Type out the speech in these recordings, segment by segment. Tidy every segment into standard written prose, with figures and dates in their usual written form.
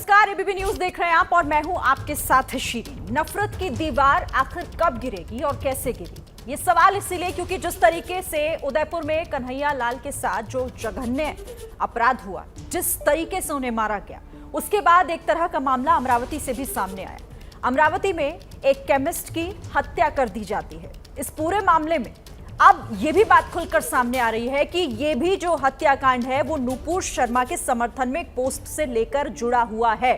नमस्कार, ABP news देख रहे हैं आप और मैं हूं आपके साथ शीरी। नफरत की दीवार आखिर कब गिरेगी और कैसे गिरेगी, ये सवाल इसीलिए क्योंकि जिस तरीके से उदयपुर में कन्हैया लाल के साथ जो जघन्य अपराध हुआ, जिस तरीके से उन्हें मारा गया, उसके बाद एक तरह का मामला अमरावती से भी सामने आया। अमरावती में एक केमिस्ट की हत्या कर दी जाती है। इस पूरे मामले में अब ये भी बात खुलकर सामने आ रही है कि ये भी जो हत्याकांड है वो नुपुर शर्मा के समर्थन में एक पोस्ट से लेकर जुड़ा हुआ है।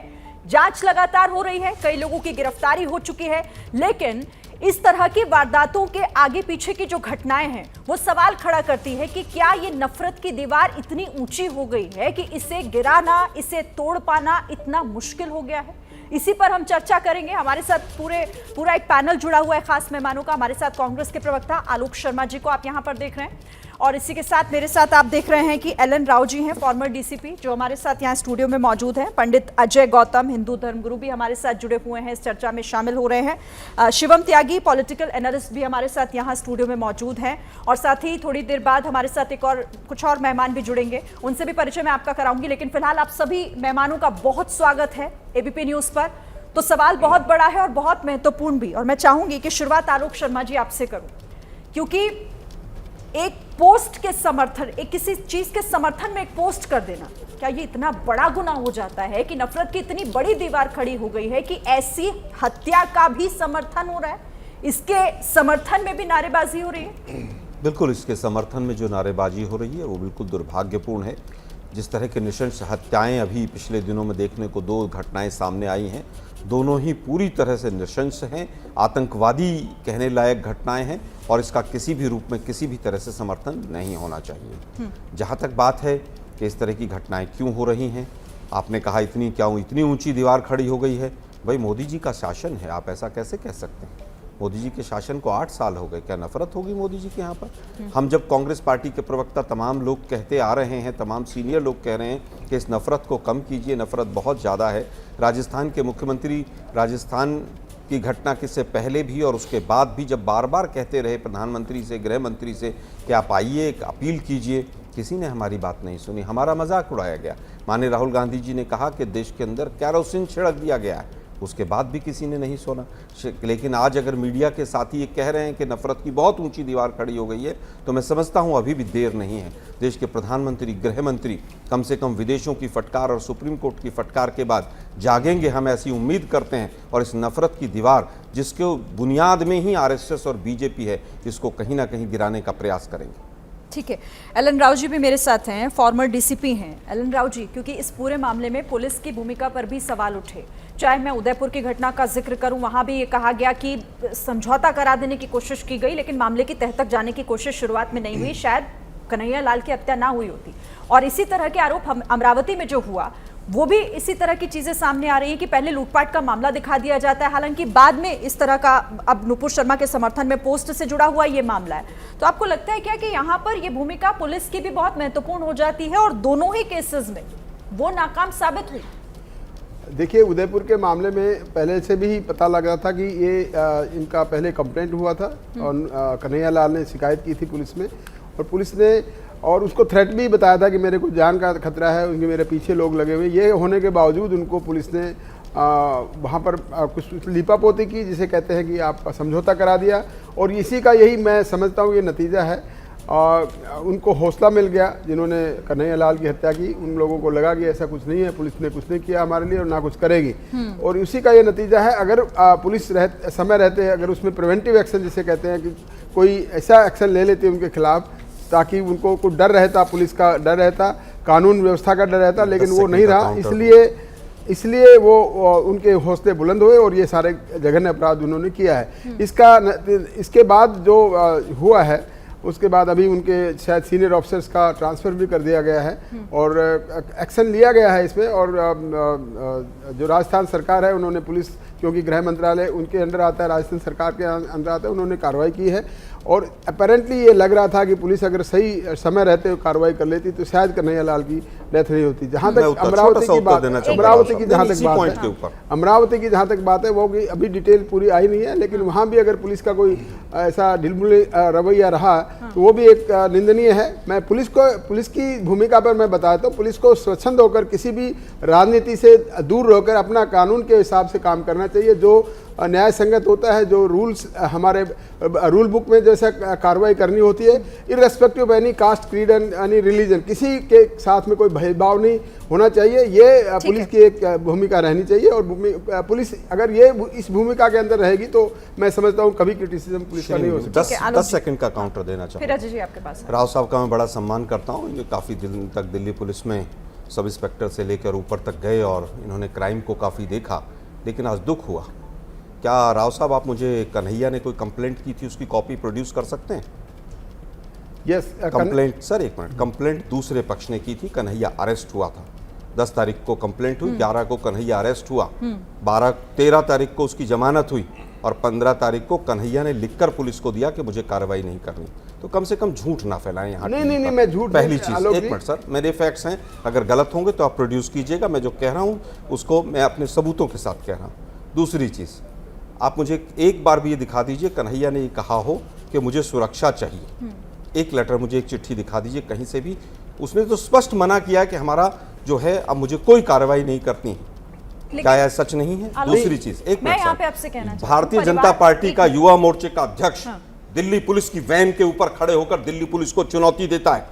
जांच लगातार हो रही है, कई लोगों की गिरफ्तारी हो चुकी है, लेकिन इस तरह की वारदातों के आगे पीछे की जो घटनाएं हैं वो सवाल खड़ा करती है कि क्या ये नफरत की दीवार इतनी ऊंची हो गई है कि इसे गिराना, इसे तोड़ पाना इतना मुश्किल हो गया है। इसी पर हम चर्चा करेंगे। हमारे साथ पूरा एक पैनल जुड़ा हुआ है खास मेहमानों का। हमारे साथ कांग्रेस के प्रवक्ता आलोक शर्मा जी को आप यहां पर देख रहे हैं, और इसी के साथ मेरे साथ आप देख रहे हैं कि एलन राव जी हैं, फॉर्मर डीसीपी, जो हमारे साथ यहाँ स्टूडियो में मौजूद हैं। पंडित अजय गौतम, हिंदू धर्मगुरु, भी हमारे साथ जुड़े हुए हैं, इस चर्चा में शामिल हो रहे हैं। शिवम त्यागी, पॉलिटिकल एनालिस्ट, भी हमारे साथ यहाँ स्टूडियो में मौजूद हैं। और साथ ही थोड़ी देर बाद हमारे साथ कुछ और मेहमान भी जुड़ेंगे, उनसे भी परिचय मैं आपका कराऊंगी। लेकिन फिलहाल आप सभी मेहमानों का बहुत स्वागत है एबीपी न्यूज पर। तो सवाल बहुत बड़ा है और बहुत महत्वपूर्ण भी, और मैं चाहूंगी कि शुरुआत आलोक शर्मा जी आपसे करूं, क्योंकि एक पोस्ट के समर्थन, एक किसी चीज के समर्थन में एक पोस्ट कर देना, क्या ये इतना बड़ा गुनाह हो जाता है कि नफरत की इतनी बड़ी दीवार खड़ी हो गई है कि ऐसी हत्या का भी समर्थन हो रहा है, इसके समर्थन में भी नारेबाजी हो रही है? बिल्कुल, इसके समर्थन में जो नारेबाजी हो रही है वो बिल्कुल दुर्भाग्यपूर्ण है। जिस तरह के नृशंस हत्याएं अभी पिछले दिनों में देखने को दो घटनाएं सामने आई हैं, दोनों ही पूरी तरह से नृशंस हैं, आतंकवादी कहने लायक घटनाएं हैं, और इसका किसी भी रूप में किसी भी तरह से समर्थन नहीं होना चाहिए। जहां तक बात है कि इस तरह की घटनाएं क्यों हो रही हैं, आपने कहा इतनी ऊंची दीवार खड़ी हो गई है। भाई, मोदी जी का शासन है, आप ऐसा कैसे कह सकते हैं? मोदी जी के शासन को 8 साल हो गए, क्या नफरत होगी मोदी जी के यहाँ पर? हम जब कांग्रेस पार्टी के प्रवक्ता तमाम लोग कहते आ रहे हैं, तमाम सीनियर लोग कह रहे हैं कि इस नफरत को कम कीजिए, नफरत बहुत ज़्यादा है। राजस्थान के मुख्यमंत्री राजस्थान की घटना के से पहले भी और उसके बाद भी जब बार बार कहते रहे प्रधानमंत्री से, गृह मंत्री से कि आप आइए, एक अपील कीजिए, किसी ने हमारी बात नहीं सुनी, हमारा मजाक उड़ाया गया। माननीय राहुल गांधी जी ने कहा कि देश के अंदर कैरोसिन छिड़क दिया गया है, उसके बाद भी किसी ने नहीं सुना। लेकिन आज अगर मीडिया के साथी ये कह रहे हैं कि नफरत की बहुत ऊंची दीवार खड़ी हो गई है, तो मैं समझता हूं अभी भी देर नहीं है। देश के प्रधानमंत्री, गृह मंत्री कम से कम विदेशों की फटकार और सुप्रीम कोर्ट की फटकार के बाद जागेंगे, हम ऐसी उम्मीद करते हैं। और इस नफरत की दीवार जिसके बुनियाद में ही आरएसएस और बीजेपी है, इसको कहीं ना कहीं गिराने का प्रयास करेंगे। ठीक है, एलन राव जी भी मेरे साथ हैं, फॉर्मर डीसीपी हैं। एलन राव जी, क्योंकि इस पूरे मामले में पुलिस की भूमिका पर भी सवाल उठे, चाहे मैं उदयपुर की घटना का जिक्र करूं, वहां भी ये कहा गया कि समझौता करा देने की कोशिश की गई, लेकिन मामले की तह तक जाने की कोशिश शुरुआत में नहीं हुई, शायद कन्हैया लाल की हत्या ना हुई होती। और इसी तरह के आरोप अमरावती में जो हुआ, वो भी इसी तरह की चीजें सामने आ रही है कि पहले लूटपाट का मामला दिखा दिया जाता है, हालांकि बाद में इस तरह का, अब नुपुर शर्मा के समर्थन में पोस्ट से जुड़ा हुआ ये मामला है। तो आपको लगता है क्या कि यहाँ पर ये भूमिका पुलिस की भी बहुत महत्वपूर्ण हो जाती है और दोनों ही केसेस में वो नाकाम साबित हुई? देखिए, उदयपुर के मामले में पहले से भी पता लगा था कि ये इनका पहले कंप्लेंट हुआ था और कन्हैया लाल ने शिकायत की थी पुलिस में, और पुलिस ने और उसको थ्रेट भी बताया था कि मेरे को जान का खतरा है, उनके मेरे पीछे लोग लगे हुए। ये होने के बावजूद उनको पुलिस ने वहाँ पर कुछ लीपापोती की, जिसे कहते हैं कि आपका समझौता करा दिया, और इसी का यही मैं समझता हूँ ये नतीजा है। उनको हौसला मिल गया, जिन्होंने कन्हैया लाल की हत्या की, उन लोगों को लगा कि ऐसा कुछ नहीं है, पुलिस ने कुछ नहीं किया हमारे लिए और ना कुछ करेगी, और उसी का ये नतीजा है। अगर पुलिस समय रहते अगर उसमें प्रिवेंटिव एक्शन जिसे कहते हैं कि कोई ऐसा एक्शन ले लेती उनके खिलाफ, ताकि उनको कुछ डर रहता, पुलिस का डर रहता, कानून व्यवस्था का डर रहता, लेकिन वो नहीं रहा। इसलिए वो उनके हौसले बुलंद हुए और ये सारे जघन्य अपराध उन्होंने किया है। इसके बाद जो हुआ है, उसके बाद अभी उनके शायद सीनियर ऑफिसर्स का ट्रांसफ़र भी कर दिया गया है और एक्शन लिया गया है इसमें। और जो राजस्थान सरकार है, उन्होंने पुलिस क्योंकि गृह मंत्रालय उनके अंडर आता है, राजस्थान सरकार के अंदर आता है, उन्होंने कार्रवाई की है। और अपेरेंटली ये लग रहा था कि पुलिस अगर सही समय रहते हुए कार्रवाई कर लेती तो शायद कन्हैया लाल की डेथ नहीं होती। जहां तक अमरावती की बात, अमरावती की जहां तक बात है वो कि अभी डिटेल पूरी आई नहीं है, लेकिन वहां भी अगर पुलिस का कोई ऐसा ढिलमुली रवैया रहा तो वो भी एक निंदनीय है। मैं पुलिस की भूमिका पर मैं बताता हूँ, पुलिस को स्वच्छंद होकर किसी भी राजनीति से दूर रहकर अपना कानून के हिसाब से काम करना चाहिए। जो न्याय संगत होता है, जो रूल्स हमारे रूल बुक में जैसा कार्रवाई करनी होती है, irrespective of any caste, creed and any religion, किसी के साथ में कोई भेदभाव नहीं होना चाहिए। ये पुलिस की एक भूमिका रहनी चाहिए। और पुलिस अगर ये इस भूमिका के अंदर रहेगी तो मैं समझता हूँ कभी क्रिटिसिज्म पुलिस का नहीं हो सकता। 10 सेकंड का काउंटर देना चाहूँगा। राव साहब का मैं बड़ा सम्मान करता हूँ। ये काफ़ी दिन तक दिल्ली पुलिस में सब इंस्पेक्टर से लेकर ऊपर तक गए और इन्होंने क्राइम को काफ़ी देखा, लेकिन आज दुख हुआ। क्या राव साहब आप मुझे कन्हैया ने कोई कंप्लेंट की थी उसकी कॉपी प्रोड्यूस कर सकते हैं? यस, कंप्लेंट सर, एक मिनट, कंप्लेंट दूसरे पक्ष ने की थी, कन्हैया अरेस्ट हुआ था। 10 तारीख को कंप्लेंट हुई, 11 को कन्हैया अरेस्ट हुआ, 13 तारीख को उसकी जमानत हुई और 15 तारीख को कन्हैया ने लिखकर पुलिस को दिया कि मुझे कार्रवाई नहीं करनी। तो कम से कम झूठ ना फैलाएं यहाँ। नहीं, मैं झूठ, पहली चीज, एक मिनट सर, मेरे फैक्ट्स हैं, अगर गलत होंगे तो आप प्रोड्यूस कीजिएगा। मैं जो कह रहा हूँ उसको मैं अपने सबूतों के साथ कह रहा हूँ। दूसरी चीज, आप मुझे एक बार भी ये दिखा दीजिए कन्हैया ने ये कहा हो कि मुझे सुरक्षा चाहिए। एक लेटर, मुझे एक चिट्ठी दिखा दीजिए कहीं से भी। उसने तो स्पष्ट मना किया कि हमारा जो है अब मुझे कोई कार्रवाई नहीं करनी है। क्या यह सच नहीं है? दूसरी चीज, एक मिनट, भारतीय जनता पार्टी का युवा मोर्चे का अध्यक्ष दिल्ली पुलिस की वैन के ऊपर खड़े होकर दिल्ली पुलिस को चुनौती देता है।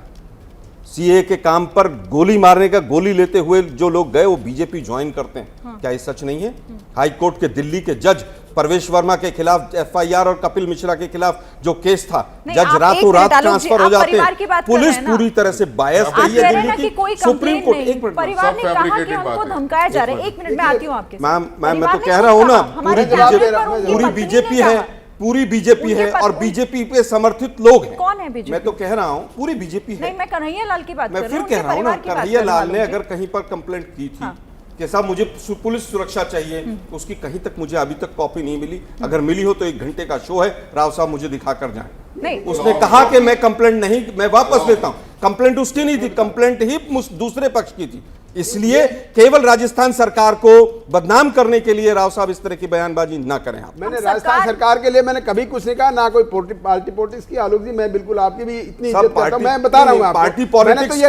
सीए के काम पर गोली मारने का, गोली लेते हुए जो लोग गए वो बीजेपी ज्वाइन करते हैं। क्या ये सच नहीं है? हाई कोर्ट के दिल्ली के जज परवेश वर्मा के खिलाफ एफआईआर और कपिल मिश्रा के खिलाफ जो केस था, जज रातों रात ट्रांसफर हो जाते हैं। पुलिस पूरी तरह से बायस गई है दिल्ली की। सुप्रीम कोर्ट, एक मिनट, परिवार ने कहा कि हमको धमकाया जा रहा है। एक मिनट में आती हूँ आपके। मैं तो कह रहा हूँ ना, पूरी बीजेपी है, पूरी बीजेपी है और बीजेपी पे समर्थित लोग हैं। कौन है बीजेपी? मैं तो कह रहा हूँ पूरी बीजेपी है। नहीं, मैं कन्हैया लाल की बात कर रहा हूँ। मैं फिर कह रहा हूँ ना, कन्हैया लाल ने अगर कहीं पर कंप्लेंट की थी कि साहब मुझे पुलिस सुरक्षा चाहिए, उसकी कहीं तक मुझे अभी तक कॉपी नहीं मिली। अगर मिली हो तो 1 घंटे का शो है, राव साहब मुझे दिखा कर जाएं। उसने कहा कि मैं कंप्लेंट नहीं, मैं वापस लेता हूं। कंप्लेंट उसकी नहीं थी, कंप्लेंट ही दूसरे पक्ष की थी। इसलिए केवल राजस्थान सरकार को बदनाम करने के लिए राव साहब इस तरह की बयानबाजी ना करें। आप, मैंने राजस्थान सरकार के लिए मैंने कभी कुछ नहीं कहा, ना कोई पार्टी पॉलिटिक्स की। आलोक जी, मैं बिल्कुल आपकी भी इतनी इज्जत करता हूं। मैं बता रहा हूं आपको, पार्टी पॉलिटिक्स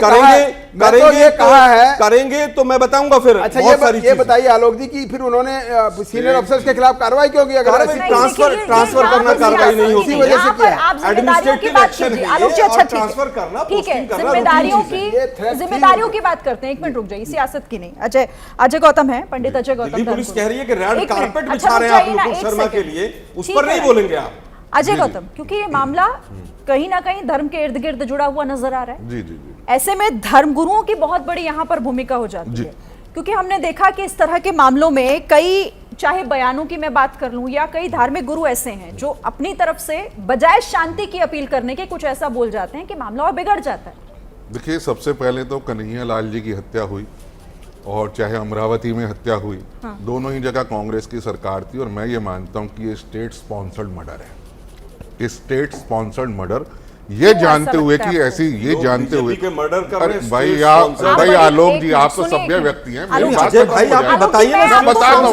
करेंगे तो मैं बताऊंगा फिर। अच्छा, ये बताइए आलोक जी कि फिर उन्होंने सीनियर अफसर्स के खिलाफ कार्रवाई क्यों की? अगर ट्रांसफर करना कार्रवाई नहीं होती, वजह से किया। एडमिनिस्ट्रेटिव एक्शन है ये, ट्रांसफर करना, ठीक है। जिम्मेदारियों की बात करते हैं। 1 मिनट रुक जाइए, सियासत की नहीं। अजय गौतम है, पंडित अजय गौतम। पुलिस कह रही है कि रेड कारपेट बिछा रहे हैं आप मुकुल शर्मा के लिए, उस पर नहीं बोलेंगे आप? अजय गौतम, क्योंकि ये मामला कहीं ना कहीं धर्म के इर्द गिर्द जुड़ा हुआ नजर आ रहा है। जी। ऐसे में धर्मगुरुओं की बहुत बड़ी यहाँ पर भूमिका हो जाती है, क्योंकि हमने देखा कि इस तरह के मामलों में कई, चाहे बयानों की मैं बात कर लूं या कई धार्मिक गुरु ऐसे हैं जो अपनी तरफ से बजाय शांति की अपील करने के कुछ ऐसा बोल जाते हैं कि मामला और बिगड़ जाता है। देखिए, सबसे पहले तो कन्हैया लाल जी की हत्या हुई और चाहे अमरावती में हत्या हुई, दोनों ही जगह कांग्रेस की सरकार थी। और मैं ये मानता हूं कि ये स्टेट स्पॉन्सर्ड मर्डर है। स्टेट स्पॉन्सर्ड मर्डर, ये जानते हुए कि ऐसी, ये जानते हुए मर्डर कर रहे हैं। भाई आलोक जी, आप तो सभ्य व्यक्ति हैं। मेरी बात भाई आप बताइए ना, मैं बता रहा हूं,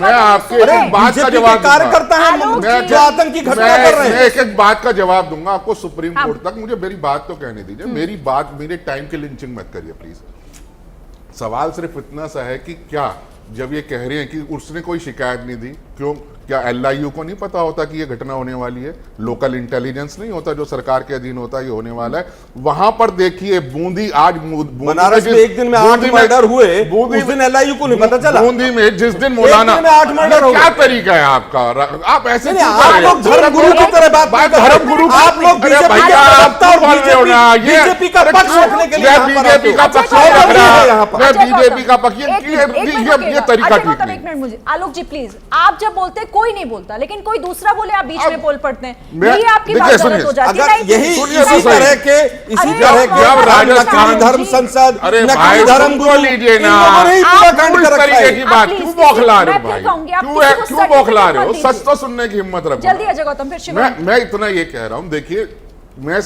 मैं आपके एक बात का जवाब कार्यकर्ता है जो आतंकी घटना कर रहे हैं। मैं एक बात का जवाब दूंगा आपको सुप्रीम कोर्ट तक। मुझे मेरी बात तो कहने दीजिए। मेरी बात, मेरे टाइम की लिंचिंग मत करिए प्लीज। सवाल सिर्फ इतना सा है कि क्या जब ये कह रहे हैं कि उसने कोई शिकायत नहीं दी, क्यों? क्या LIU को नहीं पता होता कि ये घटना होने वाली है? लोकल इंटेलिजेंस नहीं होता जो सरकार के अधीन होता है, ये होने वाला है? वहां पर देखिए, बूंदी, आज बनारस में एक दिन में 8 मर्डर हुए, उस दिन LIU को नहीं पता चला। बूंदी में जिस दिन मौलाना, 8 मर्डर हो गए। क्या तरीका है आपका? आप ऐसे आप लोग धर्मगुरु की तरह बात, धर्मगुरु, आप लोग बोल रहे हो ना, ये बीजेपी का पक्ष रखने के लिए मैं बीजेपी का पक्ष नहीं रख रहा, मैं बीजेपी का पक्ष, ये तरीका ठीक नहीं। एक मिनट मुझे आलोक जी प्लीज, आप जब बोलते कोई नहीं बोलता लेकिन कोई दूसरा बोले आप बीच में बोल पड़ते हैं, ये आपकी बात गलत हो जाती है। यही इसी तरह के धर्म संसद, अरे भाई धर्म को लीजिए ना, इस तरीके की बात क्यों बौखला रहे हो भाई, क्यों बौखला रहे हो, सच तो सुनने की हिम्मत रखो। जल्दी अजय गौतम फिर शिवम। मैं इतना ये कह रहा हूं, देखिए मैं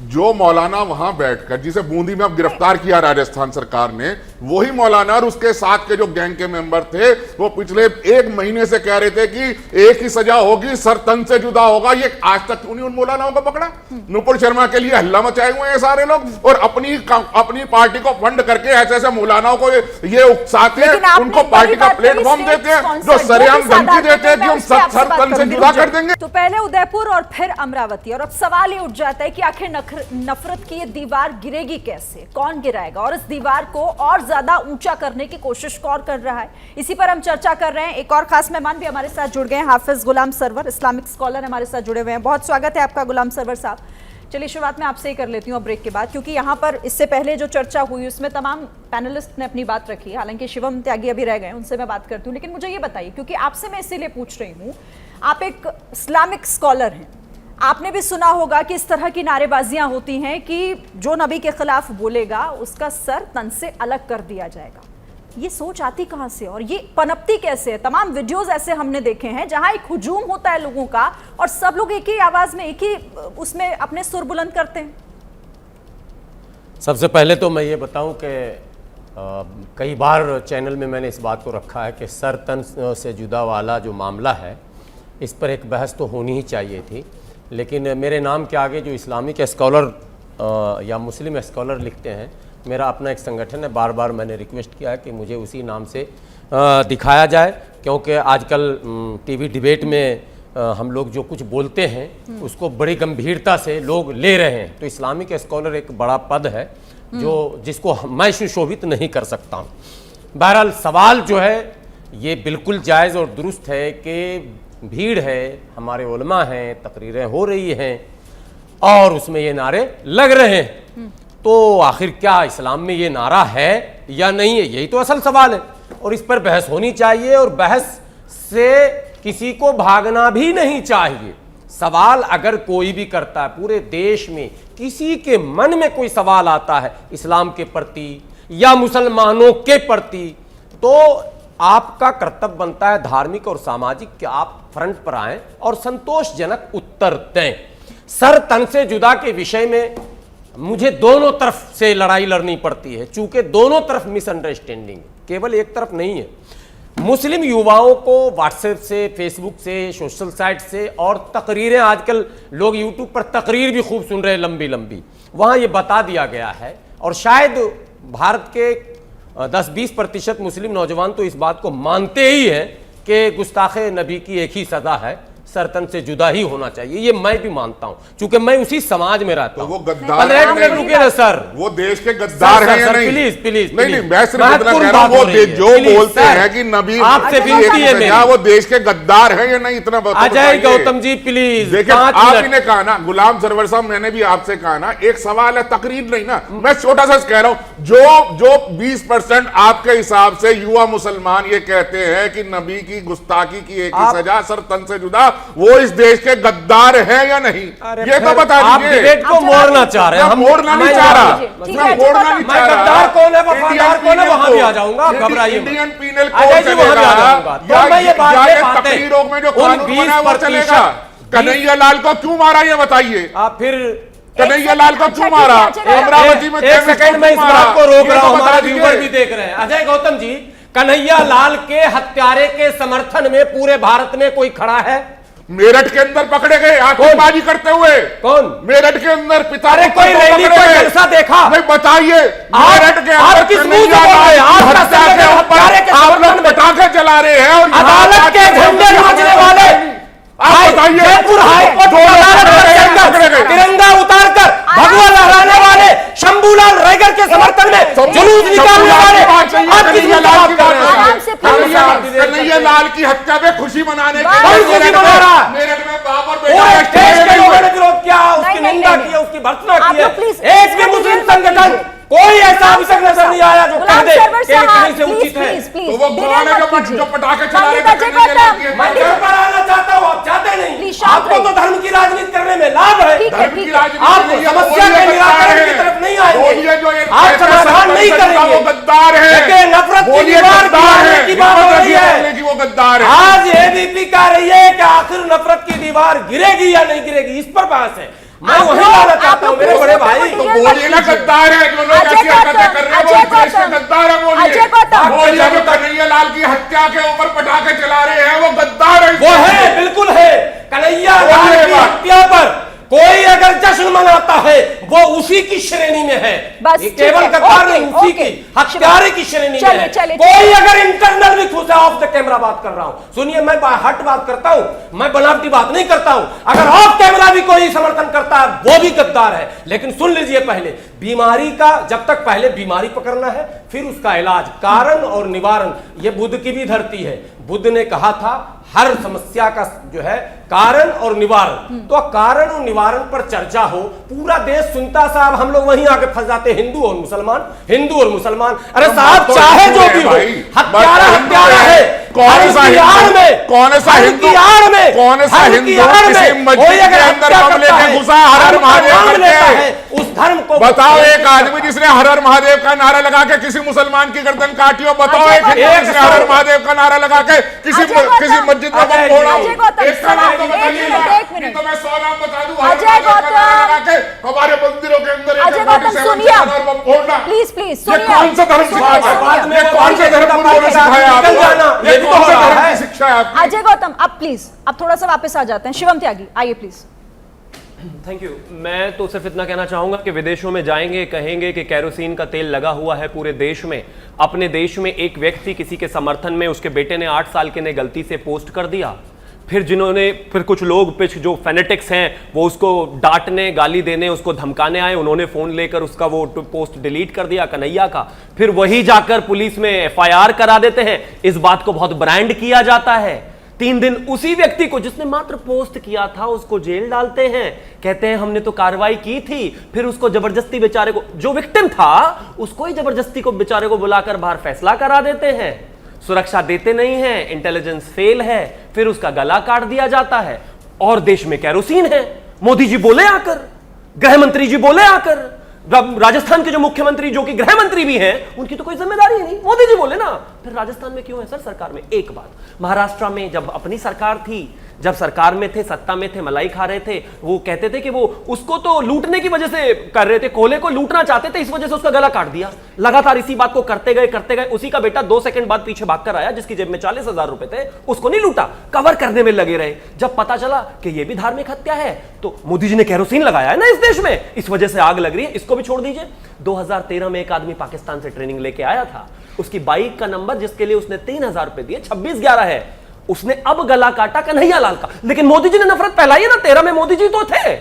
जो मौलाना वहां बैठकर जिसे बूंदी में अब गिरफ्तार किया राजस्थान सरकार ने, वही मौलाना और उसके साथ के जो गैंग के मेंबर थे वो पिछले 1 महीने से कह रहे थे कि एक ही सजा होगी, सर तन से जुदा होगा। ये आज तक उन्हीं उन मौलानाओं को पकड़ा? नुपुर शर्मा के लिए हल्ला मचाए हुए हैं सारे लोग, और अपनी पार्टी को फंड करके ऐसे ऐसे मौलानाओं को ये उकसाते हैं, उनको पार्टी का प्लेटफॉर्म देते हैं, जो सरेआम धमकी देते हैं कि हम सर तन से जुदा कर देंगे। तो पहले उदयपुर और फिर अमरावती, और अब सवाल ये उठ जाता है कि आखिर नफरत की ये दीवार गिरेगी कैसे, कौन गिराएगा, और इस दीवार को और ज्यादा ऊंचा करने की कोशिश कौन कर रहा है, इसी पर हम चर्चा कर रहे हैं। एक और खास मेहमान भी हमारे साथ जुड़ गए हैं, हाफिज गुलाम सरवर, इस्लामिक स्कॉलर हमारे साथ जुड़े हुए हैं। बहुत स्वागत है आपका गुलाम सरवर साहब। चलिए शुरुआत में आपसे ही कर लेती हूँ ब्रेक के बाद, क्योंकि यहाँ पर इससे पहले जो चर्चा हुई उसमें तमाम पैनलिस्ट ने अपनी बात रखी, हालांकि शिवम त्यागी अभी रह गए, उनसे मैं बात करती हूँ। लेकिन मुझे ये बताइए, क्योंकि आपसे मैं इसीलिए पूछ रही हूँ, आप एक इस्लामिक स्कॉलर हैं, आपने भी सुना होगा कि इस तरह की नारेबाजियां होती हैं कि जो नबी के खिलाफ बोलेगा उसका सर तन से अलग कर दिया जाएगा। ये सोच आती कहां से और ये पनपती कैसे है? तमाम वीडियोस ऐसे हमने देखे हैं जहां एक हुजूम होता है लोगों का और सब लोग एक ही आवाज में, एक ही उसमें अपने सुर बुलंद करते हैं। सबसे पहले तो मैं ये बताऊं कि कई बार चैनल में मैंने इस बात को रखा है कि सर तन से जुदा वाला जो मामला है, इस पर एक बहस तो होनी ही चाहिए थी, लेकिन मेरे नाम के आगे जो इस्लामिक स्कॉलर या मुस्लिम स्कॉलर लिखते हैं, मेरा अपना एक संगठन है, बार बार मैंने रिक्वेस्ट किया है कि मुझे उसी नाम से दिखाया जाए, क्योंकि आजकल टीवी डिबेट में हम लोग जो कुछ बोलते हैं उसको बड़ी गंभीरता से लोग ले रहे हैं। तो इस्लामिक स्कॉलर एक बड़ा पद है जिसको मैं सुशोभित नहीं कर सकता हूँ। बहरहाल सवाल जो है ये बिल्कुल जायज़ और दुरुस्त है कि भीड़ है, हमारे उलमा हैं, तकरीरें हो रही हैं और उसमें ये नारे लग रहे हैं, तो आखिर क्या इस्लाम में ये नारा है या नहीं है, यही तो असल सवाल है और इस पर बहस होनी चाहिए और बहस से किसी को भागना भी नहीं चाहिए। सवाल अगर कोई भी करता है, पूरे देश में किसी के मन में कोई सवाल आता है इस्लाम के प्रति या मुसलमानों के प्रति, तो आपका कर्तव्य बनता है धार्मिक और सामाजिक कि आप फ्रंट पर आएं और संतोषजनक उत्तर दें। सर तन से जुदा के विषय में मुझे दोनों तरफ से लड़ाई लड़नी पड़ती है, चूंकि दोनों तरफ मिसअंडरस्टैंडिंग, केवल एक तरफ नहीं है। मुस्लिम युवाओं को व्हाट्सएप से, फेसबुक से, सोशल साइट से और तकरीरें, आजकल लोग यूट्यूब पर तकरीर भी खूब सुन रहे हैं लंबी लंबी, वहां ये बता दिया गया है और शायद भारत के 10-20% मुस्लिम नौजवान तो इस बात को मानते ही हैं कि गुस्ताखे नबी की एक ही सजा है, सरतन से जुदा ही होना चाहिए। ये मैं भी मानता हूं, क्योंकि मैं उसी समाज में रहता हूं। तो वो गद्दार है, रुके ना सर, वो देश के गद्दार हैं या नहीं? प्लीज प्लीज नहीं, मैं सिर्फ इतना कह रहा हूं, वो जो बोलते हैं कि नबी आपसे विनती है मेरी, वो देश के गद्दार हैं या नहीं, इतना बताइए। अजय गौतम जी प्लीज। देखिए आप इन्हें कहा ना, गुलाम सरवर साहब, मैंने भी आपसे कहा ना, एक सवाल है, तकरीर नहीं ना, मैं छोटा सा कह रहा हूं, जो 20% आपके हिसाब से युवा मुसलमान ये कहते हैं कि नबी की गुस्ताखी की एक ही सजा, सर तन से जुदा, वो इस देश के गद्दार हैं या नहीं, ये तो बता दीजिए। आप डिबेट को मोड़ना चाह रहे हैं, हम मोड़ना नहीं चाह रहा, मैं मोड़ना नहीं चाह रहा। गद्दार कौन है, वफादार कौन है, वहां भी आ जाऊंगा, घबराइए। इंडियन पीनल कोड चलेगा या तकरीरों में जो कानून बना वो चलेगा? कन्हैया लाल को क्यों मारा ये बताइए आप, फिर कन्हैया लाल को क्यों मारा? अमरावती में एक सेकंड में इस बात को रोक रहा हूं, हमारे व्यूअर भी देख रहे हैं। अजय गौतम जी, कन्हैया लाल के हत्यारे के समर्थन में पूरे भारत में कोई खड़ा है? मेरठ के अंदर पकड़े गए आतंकबाजी करते हुए। कौन? मेरठ के अंदर पिता ने कोई रैली, कोई जलसा देखा? नहीं, बताइए। मेरठ के आप किस मुंह से बोल रहे हैं? आप लोग पटाखे चला रहे हैं और अदालत के झंडे नाचने वाले, आप बताइए, जयपुर हाईकोर्ट तिरंगा उतारकर भगवा लहराने वाले, शंभूलाल रैगर के समर्थन में जुलूस निकालने वाले, कन्हैया लाल की हत्या पे खुशी मनाने के लिए मेरठ में बाबर देश के लोगों ने विरोध किया, उसकी निंदा की, उसकी भर्त्सना वो कौन है जो पटाखे चला रहे थे? मैं घर पर आना चाहता हूँ, आप चाहते नहीं। आपको तो धर्म की राजनीति करने में लाभ है, धर्म की राजनीति आप नहीं है, समस्या के निराकरण की तरफ नहीं आएंगे, आप समाधान नहीं करेंगे। वो गद्दार है, लेकिन नफरत की दीवार गिराने की बात हो रही है कि वो गद्दार है। आज एबीपी कह रही है कि आखिर नफरत की दीवार गिरेगी या नहीं गिरेगी, इस पर बहस है। मैं वही लाना चाहता हूँ मेरे बड़े भाई। तो बोलिए ना गद्दार है, जो लोग ऐसी हरकतें कर रहे हैं वो देश के गद्दार है। बोलिए जो कन्हैया लाल की हत्या के ऊपर पटाखे चला रहे हैं वो गद्दार है। वो है, बिल्कुल है। कन्हैया लाल की हत्या पर कोई अगर जश्न मनाता है वो उसी की श्रेणी में है, बस केवल गद्दार नहीं, उसी की हत्यारे की श्रेणी में है। कोई अगर इंटरनल भी खुश है, ऑफ द कैमरा बात कर रहा हूं, सुनिए मैं हट बात करता हूं, मैं बनावटी बात नहीं करता हूं। अगर ऑफ कैमरा भी कोई समर्थन करता है वो भी गद्दार है। लेकिन सुन लीजिए, पहले बीमारी का, जब तक पहले बीमारी पकड़ना है फिर उसका इलाज, कारण और निवारण। ये बुद्ध की भी धरती है। बुद्ध ने कहा था हर समस्या का जो है कारण और निवारण, तो कारण और निवारण पर चर्चा हो, पूरा देश सुनता, साहब हम लोग वहीं आके फंस जाते, हिंदू और मुसलमान, हिंदू और मुसलमान। अरे साहब चाहे जो भी हो, हत्यारा हत्यारा है। कौन सा हिंदू में, कौन सा हिंदू में, कौन सा हिंदू किसी मस्जिद के अंदर बम लेके घुसा हर हर महादेव करके? उस धर्म को बताओ एक आदमी जिसने हर हर महादेव का नारा लगा के किसी मुसलमान की गर्दन काटी हो? बताओ एक हिंदू जिसने हर हर महादेव का नारा लगा के किसी मस्जिद में बम फोड़ा हो? इसका नाम तो बताइए ना, नहीं तो मैं 100 नाम बता दूं। हर महादेव का नारा लगा के हमारे मंदिरों के अंदर बम फोड़ना, प्लीज प्लीज ये कौन सा धर्म सिखाया? ये कौन सा धर्म उन्होंने सिखाया आपको? ये कौन सा धर्म की शिक्षा है आपकी? अजय गौतम आप प्लीज अब थोड़ा सा वापस आ जाते हैं। शिवम त्यागी आइए प्लीज। Thank you. मैं तो सिर्फ इतना कहना चाहूंगा कि विदेशों में जाएंगे, कहेंगे कि कैरोसिन का तेल लगा हुआ है पूरे देश में। अपने देश में एक व्यक्ति किसी के समर्थन में, उसके बेटे ने 8 साल के ने गलती से पोस्ट कर दिया, फिर कुछ लोग जो फेनेटिक्स हैं वो उसको डांटने, गाली देने, उसको धमकाने आए, उन्होंने फोन लेकर उसका वो पोस्ट डिलीट कर दिया कन्हैया का। फिर वही जाकर पुलिस में एफआईआर करा देते हैं। इस बात को बहुत ब्रांड किया जाता है। 3 दिन उसी व्यक्ति को जिसने मात्र पोस्ट किया था उसको जेल डालते हैं, कहते हैं हमने तो कार्रवाई की थी। फिर उसको जबरदस्ती बेचारे को, जो विक्टिम था उसको ही जबरदस्ती को बेचारे को बुलाकर बाहर फैसला करा देते हैं। सुरक्षा देते नहीं है, इंटेलिजेंस फेल है, फिर उसका गला काट दिया जाता है। और देश में कैरोसिन है। मोदी जी बोले आकर, गृह मंत्री जी बोले आकर, राजस्थान के जो मुख्यमंत्री जो कि गृह मंत्री भी हैं उनकी तो कोई जिम्मेदारी ही नहीं, मोदी जी बोले ना। फिर राजस्थान में क्यों है सर सरकार में? एक बात, महाराष्ट्र में जब अपनी सरकार थी, जब सरकार में थे, सत्ता में थे, मलाई खा रहे थे, वो कहते थे कि वो उसको तो लूटने की वजह से कर रहे थे, कोयले को लूटना चाहते थे, इस वजह से उसका गला काट दिया। लगातार इसी बात को करते गए। उसी का बेटा 2 सेकंड बाद पीछे भागकर आया, जिसकी जेब में 40,000 रुपए थे, उसको नहीं लूटा, कवर करने में लगे रहे। जब पता चला कि ये भी धार्मिक हत्या है तो मोदी जी ने कैरोसिन लगाया है ना इस देश में, इस वजह से आग लग रही है। इसको भी छोड़ दीजिए। 2013 में एक आदमी पाकिस्तान से ट्रेनिंग लेके आया था, उसकी बाइक का नंबर जिसके लिए उसने 3,000 रुपए दिए 2611 है, उसने अब गला काटा कन्हैया लाल का। लेकिन मोदी जी ने नफरत फैलाई है ना, 13 में मोदी जी तो थे।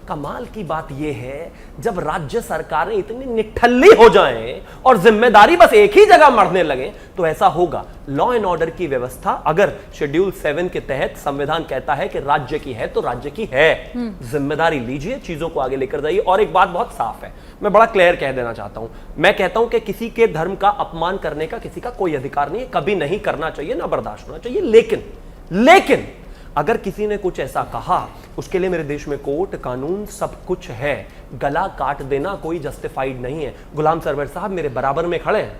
कमाल की बात यह है, जब राज्य सरकारें इतनी निठल्ली हो जाएं और जिम्मेदारी बस एक ही जगह मढ़ने लगे तो ऐसा होगा। लॉ एंड ऑर्डर की व्यवस्था अगर शेड्यूल 7 के तहत संविधान कहता है कि राज्य की है तो राज्य की है, जिम्मेदारी लीजिए, चीजों को आगे लेकर जाइए। और एक बात बहुत साफ है, मैं बड़ा क्लियर कह देना चाहता हूं, मैं कहता हूं कि किसी के धर्म का अपमान करने का किसी का कोई अधिकार नहीं है, कभी नहीं करना चाहिए, ना बर्दाश्त होना चाहिए। लेकिन अगर किसी ने कुछ ऐसा कहा, उसके लिए मेरे देश में कोर्ट कानून सब कुछ है, गला काट देना कोई जस्टिफाइड नहीं है। गुलाम सरवर साहब मेरे बराबर में खड़े हैं,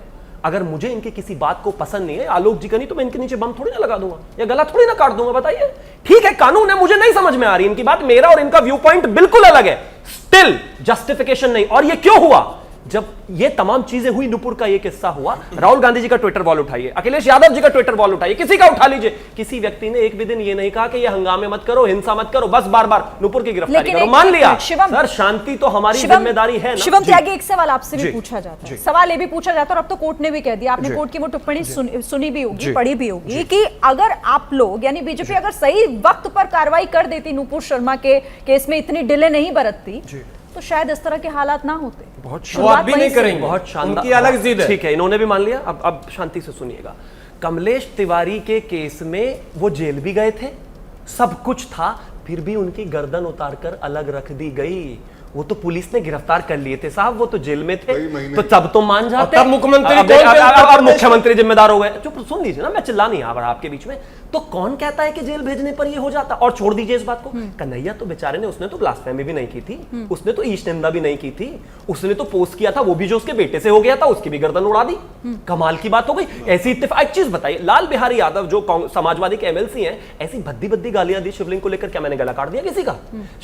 अगर मुझे इनकी किसी बात को पसंद नहीं है, आलोक जी का नहीं, तो मैं इनके नीचे बम थोड़ी ना लगा दूंगा या गला थोड़ी ना काट दूंगा। बताइए, ठीक है कानून है, मुझे नहीं समझ में आ रही इनकी बात, मेरा और इनका व्यू पॉइंट बिल्कुल अलग है, स्टिल जस्टिफिकेशन नहीं। और ये क्यों हुआ? जब ये तमाम चीजें हुई, नुपुर का ये किस्सा हुआ, राहुल गांधी जी का ट्विटर वॉल उठाइए, अखिलेश यादव जी का ट्विटर वॉल उठाइए, किसी का उठा लीजिए, किसी व्यक्ति ने एक भी दिन ये नहीं कहा कि ये हंगामे मत करो, हिंसा मत करो, बस बार बार नुपुर की गिरफ्तारी करो। मान लिया सर, शांति तो हमारी जिम्मेदारी है ना। शिवम त्यागी, एक सवाल आपसे भी पूछा जाता है, सवाल ये भी पूछा जाता है और अब तो कोर्ट ने भी कह दिया, आपने कोर्ट की वो टिप्पणी सुनी भी होगी, पढ़ी भी होगी, कि अगर आप लोग यानी बीजेपी अगर सही वक्त पर कार्रवाई कर देती नुपुर शर्मा के केस में, इतनी डिले नहीं बरतती, तो शायद इस तरह के हालात ना होते। बहुत शुरुआत भी नहीं करेंगे, बहुत शानदार, उनकी अलग जिद है। ठीक है, इन्होंने भी मान लिया। अब शांति से सुनिएगा। कमलेश तिवारी के केस में वो जेल भी गए थे, सब कुछ था, फिर भी उनकी गर्दन उतारकर अलग रख दी गई। वो तो पुलिस ने गिरफ्तार कर लिए थे साहब, वो तो जेल में थे, कई महीने। तो तब तो मान जाते। तब मुख्यमंत्री अब कौन थे? अब मुख्यमंत्री जिम्मेदार हो गए। चुप सुन लीजिए ना, मैं चिल्ला नहीं आ रहा आपके बीच में। तो कौन कहता है कि जेल भेजने पर ये हो जाता? और छोड़ दीजिए इस बात को, कन्हैया तो बेचारे ने, उसने तो ब्लास्फेमी भी नहीं की थी, उसने तो ईश निंदा भी नहीं की थी, उसने तो पोस्ट किया था, वो भी जो उसके बेटे से हो गया था, उसकी भी गर्दन उड़ा दी। कमाल की बात हो गई। ऐसी इत्तेफाक। एक चीज बताइए, लाल बिहारी यादव जो समाजवादी के एमएलसी हैं, ऐसी भद्दी भद्दी गालियां दी शिवलिंग को लेकर। क्या मैंने गला काट दिया किसी का?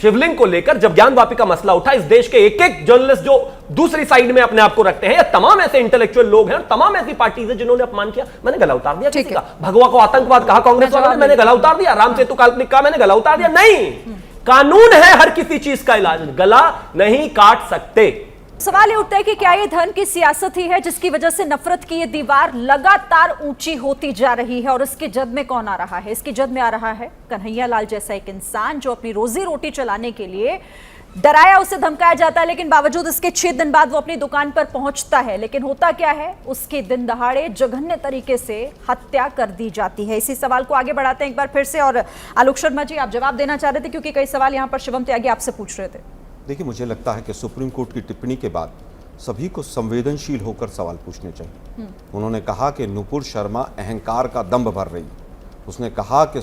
शिवलिंग को लेकर जब ज्ञान वापी का मसला उठा, इस देश के एक एक जर्नलिस्ट जो दूसरी साइड में अपने आप को रखते हैं, या तमाम ऐसे इंटेलेक्चुअल लोग हैं, तमाम ऐसी पार्टीज हैं जिन्होंने अपमान किया, मैंने गला उतार दिया किसी का। भगवा को आतंकवाद कहा कांग्रेस वालों ने, मैंने गला उतार दिया। राम सेतु काल्पनिक कहा, मैंने गला उतार दिया। नहीं, कानून है हर किसी चीज का इलाज, गला नहीं काट सकते। सवाल ये उठता है कि क्या ये धर्म की सियासत ही है जिसकी वजह से नफरत की ये दीवार लगातार ऊंची होती जा रही है, और इसकी जद में कौन आ रहा है? इसकी जद में आ रहा है कन्हैया लाल जैसा एक इंसान जो अपनी रोजी रोटी चलाने के लिए डराया, उसे धमकाया जाता है, लेकिन बावजूद इसके 6 दिन बाद वो अपनी दुकान पर पहुंचता है। लेकिन होता क्या है, उसके दिन दहाड़े जघन्य तरीके से हत्या कर दी जाती है। इसी सवाल को आगे बढ़ाते हैं एक बार फिर से, और आलोक शर्मा जी आप जवाब देना चाह रहे थे क्योंकि कई सवाल यहां पर शिवम त्यागी आपसे पूछ रहे थे। देखिए, मुझे लगता है कि सुप्रीम कोर्ट की टिप्पणी के बाद सभी को संवेदनशील होकर सवाल पूछने चाहिए। उन्होंने कहा कि नुपुर शर्मा अहंकार का दंभ भर रही। उसने कहा कि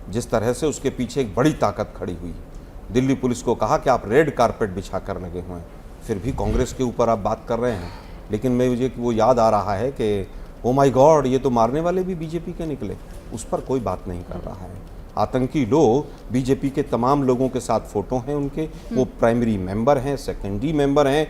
जिस तरह से उसके पीछे एक बड़ी ताकत खड़ी हुई है। दिल्ली पुलिस को कहा कि आप रेड कारपेट बिछा कर लगे हुए हैं, फिर भी कांग्रेस के ऊपर आप बात कर रहे हैं। लेकिन मुझे वो याद आ रहा है कि ओ माय गॉड, ये तो मारने वाले भी बीजेपी के निकले, उस पर कोई बात नहीं कर रहा है। आतंकी लोग बीजेपी के तमाम लोगों के साथ फोटो हैं उनके, वो प्राइमरी मेंबर हैं, सेकेंडरी मेंबर हैं,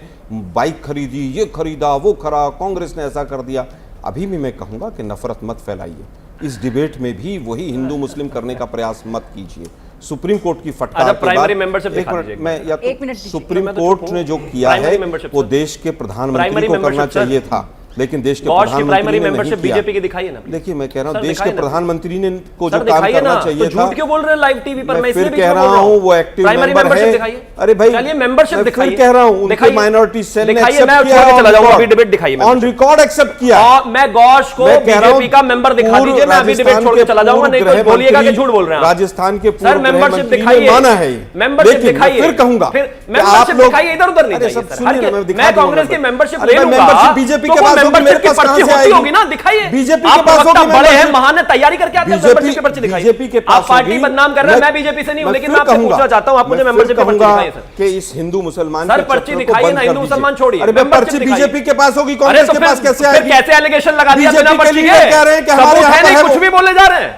बाइक खरीदी, ये खरीदा, वो खरा, कांग्रेस ने ऐसा कर दिया। अभी भी मैं कहूँगा कि नफरत मत फैलाइए, इस डिबेट में भी वही हिंदू मुस्लिम करने का प्रयास मत कीजिए। सुप्रीम कोर्ट की फटकार के प्राइमरी बाद मेंबरशिप दिखा दीजिए। मैं या एक मिनट तो दीजिए। सुप्रीम कोर्ट ने जो किया है वो देश के प्रधानमंत्री को करना चाहिए था, लेकिन देश के प्रधानमंत्री ने नहीं किया। बीजेपी की दिखाइए ना। देखिए, मैं कह रहा हूँ देश के प्रधानमंत्री ने को जो काम दिखाइए करना ना, चाहिए तो था। झूठ क्यों बोल रहे हैं लाइव टीवी पर? मैं फिर कह रहा हूँ वो एक्टिव मेंबर है। अरे भाई, चलिए मेंबरशिप दिखाइए। कह रहा हूँ उनके माइनॉरिटी सेल ने दिखाइए, एक्सेप्ट मैं किया, छोड़ के चला जाऊंगा, अभी डिबेट दिखाइए। ऑन रिकॉर्ड एक्सेप्ट किया। मैं गौश को बीजेपी का मेंबर दिखा दीजिए, मैं अभी डिबेट छोड़ के चला जाऊंगा, नहीं तो बोलिएगा कि झूठ बोल रहे हैं। राजस्थान के सर मेंबरशिप दिखाइए, माना है, मेंबरशिप दिखाइए। फिर कहूंगा मेंबरशिप दिखाइए, इधर उधर नहीं चाहिए। मैं कांग्रेस की मेंबरशिप ले लूंगा, बीजेपी के पास मेंबरशिप की पर्ची होती होगी ना, दिखाइए। बीजेपी के पास होगी, बड़े हैं, महान है, तैयारी करके आते हैं, मेंबरशिप की पर्ची दिखाइए। बीजेपी के पास आप पार्टी बदनाम कर रहे हैं, मैं बीजेपी से नहीं हूं, लेकिन मैं आपसे पूछना चाहता हूं, आप मुझे मेंबरशिप की पर्ची दिखाइए सर। कि इस हिंदू मुसलमान सर पर्ची दिखाइए ना, हिंदू मुसलमान छोड़िए। अरे पर्ची बीजेपी के पास होगी, कांग्रेस के पास कैसे आएगी? कैसे एलिगेशन लगा दिया बिना पर्ची के? कह रहे हैं कि हमारे यहाँ नहीं, कुछ भी बोले जा रहे हैं।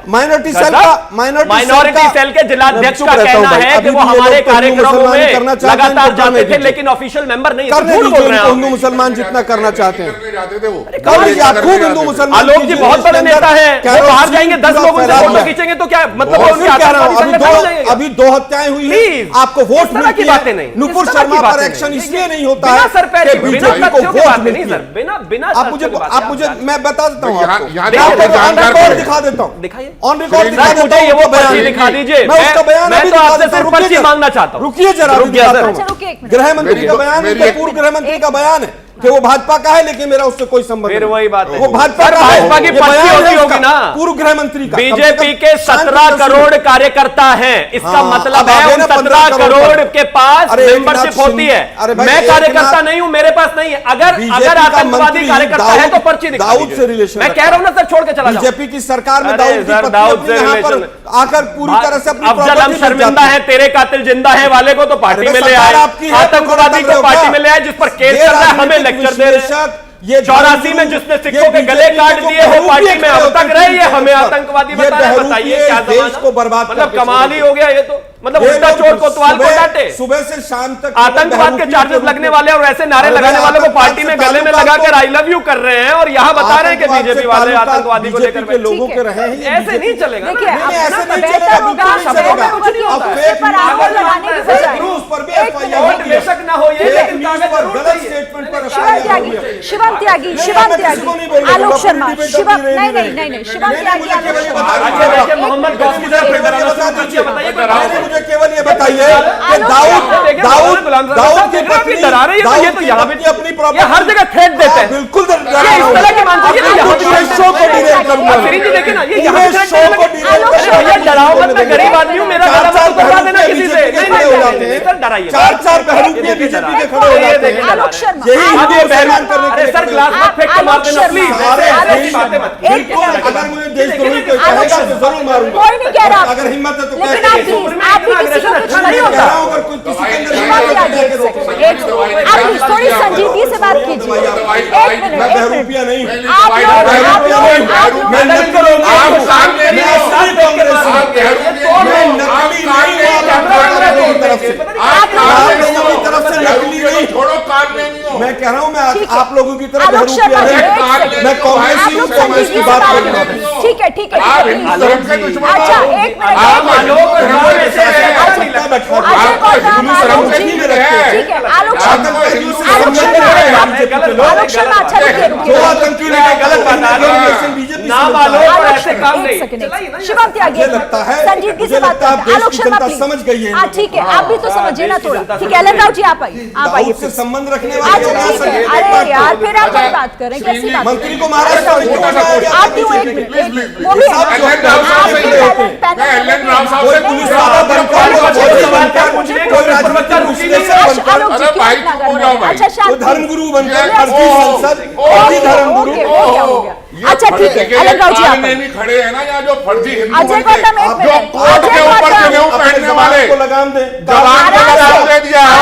माइनॉरिटी सेल के जिलाध्यक्ष का कहना है कि वो हमारे कार्यक्रमों में लगातार जाते थे, लेकिन ऑफिशियल मेंबर नहीं। हिंदू मुसलमान जितना करना चाहते हैं, खूब हिंदू मुसलमान। आलोक जी बहुत बड़े नेता हैं, वो बाहर जाएंगे 10 लोगों से फोटो खींचेंगे तो क्या मतलब? अभी 2 हत्याएं हुई हैं, आपको वोट मिलती है। नहीं, नुपुर शर्मा पर एक्शन इसलिए नहीं होता है सर, कि बीजेपी को वोट नहीं सर, बिना आप मुझे मैं बता देता हूँ, ऑन रिकॉर्ड दिखा देता हूँ, दिखाइए ऑन रिकॉर्ड दिखा देता मुझे, ये वो हूँ, पर्ची दिखा दीजिए। मैं उसका बयान मैं तो आपसे सिर्फ पर्ची मांगना चाहता हूँ। रुकिए जरा, अच्छा रुकिए एक मिनट। गृह मंत्री का बयान है, पूर्व गृह मंत्री का बयान है कि वो भाजपा का है, लेकिन मेरा उससे कोई संबंध फिर नहीं। वही बात है, वो भाजपा सर, भाजपा की पर्ची होती होगी ना, पूर्व गृह मंत्री का। बीजेपी के 17 करोड़ कार्यकर्ता हैं, इसका मतलब है उन 17 करोड़ के पास मेंबरशिप होती है। मैं कार्यकर्ता नहीं हूं, मेरे पास नहीं है। अगर आतंकवादी कार्यकर्ता है तो पर्ची दिखा दाऊद से रिलेशन, मैं कह रहा हूं ना सर, छोड़ के चला जाओ। बीजेपी की सरकार में दाऊद से रिलेशन आकर पूरी तरह से अपनी अफजल हम शर्मिंदा है, तेरे कातिल जिंदा है वाले को तो पार्टी में ले आए, आतंकवादी को पार्टी में ले आए, जिस पर केस कर रहा है, हमें लेक्चर दे रहे हैं। ये 84 में जिसने सिखों के गले काट दिए वो पार्टी में अब तक रहे, ये हमें आतंकवादी बता रहे हैं। बताइए क्या देश को बर्बाद, मतलब कमाल ही हो गया ये तो। मतलब उल्टा चोर कोतवाल को डांटे, सुबह से शाम तक आतंकवाद के चार्जेस लगने वाले और ऐसे नारे लगाने वाले को पार्टी में गले में लगाकर आई लव यू कर रहे हैं, और यहाँ बता रहे हैं कि बीजेपी वाले आतंकवादी को लेकर लोगों के रहे हैं। ऐसे नहीं चलेगा। देखिए, ऐसे नहीं बेहतर चलेगा, होगा बिल्कुल नहीं चलेगा। इस पर आग लगाने की बजाय पर भी बेशक ना हो ये, लेकिन कागज जरूर चाहिए। शिवम त्यागी आलोक शर्मा शिवम नहीं शिवम त्यागी आलोक शर्मा देखिए मोहम्मद गौस की तरफ से डराना शुरू कीजिए, बताइए मुझे केवल ये बताइए कि दाऊद के पत्नी डरा रही है, ये तो यहाँ पे अपनी ये हर जगह थ्रेट देते हैं, बिल्कुल ये इस तरह के मानसिक है, यहाँ पे शो को डिरेक्ट करूंगा। श्री जी देखिए ना, ये यहाँ पे शो को भैया डराओ मत, मैं गरीब आदमी हूँ, मेरा गला मत बता देना किसी से, नहीं सर डराइए, चार बहरूपिया बीजेपी के खड़े हो जाते हैं। आलोक शर्मा यही हिंदू और बहमान करने के अरे लिए सर ग्लास मत फेंक के मार देना प्लीज, ऐसी बातें मत। अगर मुझे देशद्रोही कोई कहेगा तो जरूर मारूंगा। कोई नहीं कह रहा, अगर हिम्मत है तो लेकिन कह आप भी किसी को कुछ नहीं होता। अगर कोई किसी के अंदर आप थोड़ी संजीदगी से बात कीजिए, एक मैं मिनट बहरूपिया नहीं हूँ। मैं छोड़ो कान में नहीं हो, मैं कह रहा हूँ मैं आप लोगों की तरह आलोक बहरूपिया शर्मा, नहीं, मैं कांग्रेसी हूँ, कांग्रेस की बात कर रहा हूँ। ठीक है आप हिंदू धर्म के दुश्मन हो। अच्छा एक मिनट आप आलोक अजय गौतम ठीक है आलोक शर्मा अच्छा नाम आलोक और ऐसे काम नहीं। शिवम त्यागी लगता है संजीदगी से बात मुझे लगता है आलोक देश की शर्मा जनता प्लीज। समझ गई है। हाँ ठीक है, आप भी तो समझिए ना थोड़ा। ठीक है एलन राव जी आप आइए, आप आइए दाऊद से संबंध रखने वाले अच्छा ठीक है। अरे यार फिर आप कोई बात करें, कैसी बात मंत्री को महाराष्ट्र में क्यों बनाया गया? आप क्यों एक मिनट वो भी एलन राव साहब से मैं एलन राव साहब से पुलिस वाला बनकर अरे भाई चुप हो जाओ भाई। वो धर्मगुरु बनकर फर्जी संसद फर्जी धर्मगुरु। अच्छा ठीक है एलन राव जी आप नहीं खड़े हैं ना यहाँ जो फर्जी हिंदू अजय गौतम एक जो मिनट कोर्ट के ऊपर जनेऊ पहनने वाले को लगाम दे जवान को लगाम दे दिया है।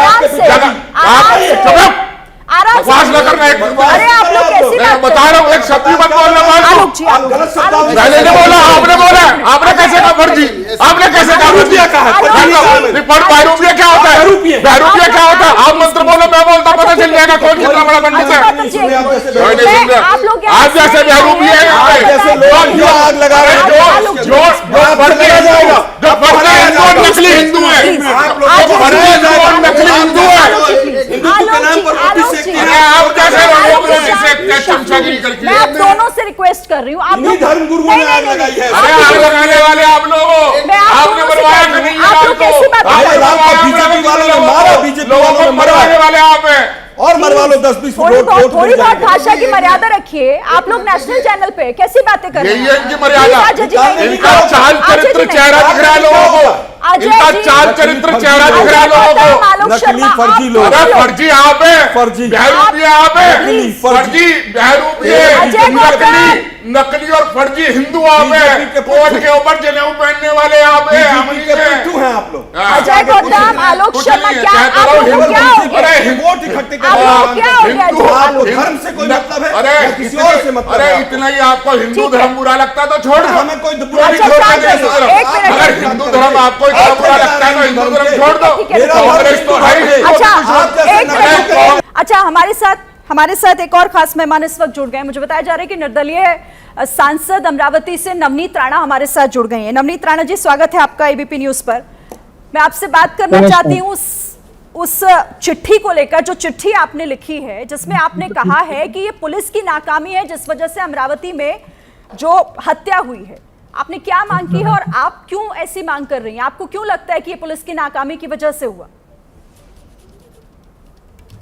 बकवास न करना एक अरे आप लोग कैसी मैं बात बता रहा हूँ, एक शब्द मत बोलना आलोक जी आप गलत शब्द मैंने नहीं बोला, आपने बोला। आपने कैसे कहा फर्जी? आपने कैसे कहा फर्जी? बहरूपिया क्या होता है? बहरूपिया क्या होता है? आप मंत्र बोलो, मैं बोलता, पता चल जाएगा कौन कितना बड़ा पंडित है। आप लोग आप जैसे बहरूपिया है यहाँ पे। आग लगा रहे हैं जो फर्जी हिंदू, जो फर्जी हिंदू और नकली हिंदू है, जो फर्जी हिंदू और नकली हिंदू है, हिंदू के नाम पर ऑफिस से अरे आप कैसे लोग इसे चमचागिरी करके? मैं आप दोनों से रिक्वेस्ट कर रही हूँ, आप लोग धर्मगुरुओं ने आग लगाई है। अरे आग लगाने वाले आप लोग, मैं आप आपने दोनों से बनवाया कर रही हूँ। कन्हैया आप लाल लोग को, कैसी बात कर रहे हो? बीजेपी वालों ने मारा, बीजेपी लोगों वालों को ने मरवाने मरवाया वाले आप हैं। और मरवा लो 10-20 थोड़ी वोट बहुत भाषा की मर्यादा रखिए। आप लोग नेशनल चैनल पे कैसी बातें कर रहे हैं? यही है इनकी मर्यादा। नहीं इनका चाल चरित्र चेहरा दिख रहा है लोगों को, इनका चाल चरित्र चेहरा दिख रहा है लोगों को। नकली फर्जी लोग। अरे फर्जी आप है, फर्जी। बहरूपिया आप है, नकली, फर्जी बहरूपिया, अजय गौतम। नकली और फर्जी हिंदू आप है, बीजेपी के कोर्ट के ऊपर जनेऊ पहनने वाले आप है, हम बीजेपी के पिट्ठू हैं आप लोग। अजय गौतम आलोक कुछ शर्मा नहीं है, क्या कहता आप रहो, लोगों को क्या हो गया? अरे वोट इकट्ठे आप लोग क्या हो गया? हिंदू जी, आपको आलोक। धर्म से कोई मतलब है अरे या किसी और से मतलब अरे है? इतना ही आपको हिंदू ठीक है। धर्म बुरा लगता है तो छोड़ दो, हमें कोई क्यों नहीं अच्छा, छोड़ते शांत देश रहिए। धर्म? एक मिनट, अगर एक हिंदू मिनट। धर्म आपको इतना एक बुरा मिनट। लगता है तो हिंदू धर्म छोड़ दो। ठीक है, कांग्रेस तो है ही नहीं। अच्छा एक अरे मिनट। अच्छा हमारे साथ एक और खास मेहमान इस वक्त जुड़ गए हैं। मुझे बताया जा रहा है कि निर्दलीय सांसद अमरावती से नवनीत राणा हमारे साथ जुड़ गई हैं। नवनीत राणा जी, स्वागत है आपका एबीपी न्यूज पर। मैं आपसे बात करना चाहती हूँ उस चिट्ठी को लेकर, जो चिट्ठी आपने लिखी है जिसमें आपने कहा है कि ये पुलिस की नाकामी है जिस वजह से अमरावती में जो हत्या हुई है। आपने क्या मांग की है और आप क्यों ऐसी मांग कर रही हैं? आपको क्यों लगता है कि ये पुलिस की नाकामी की वजह से हुआ?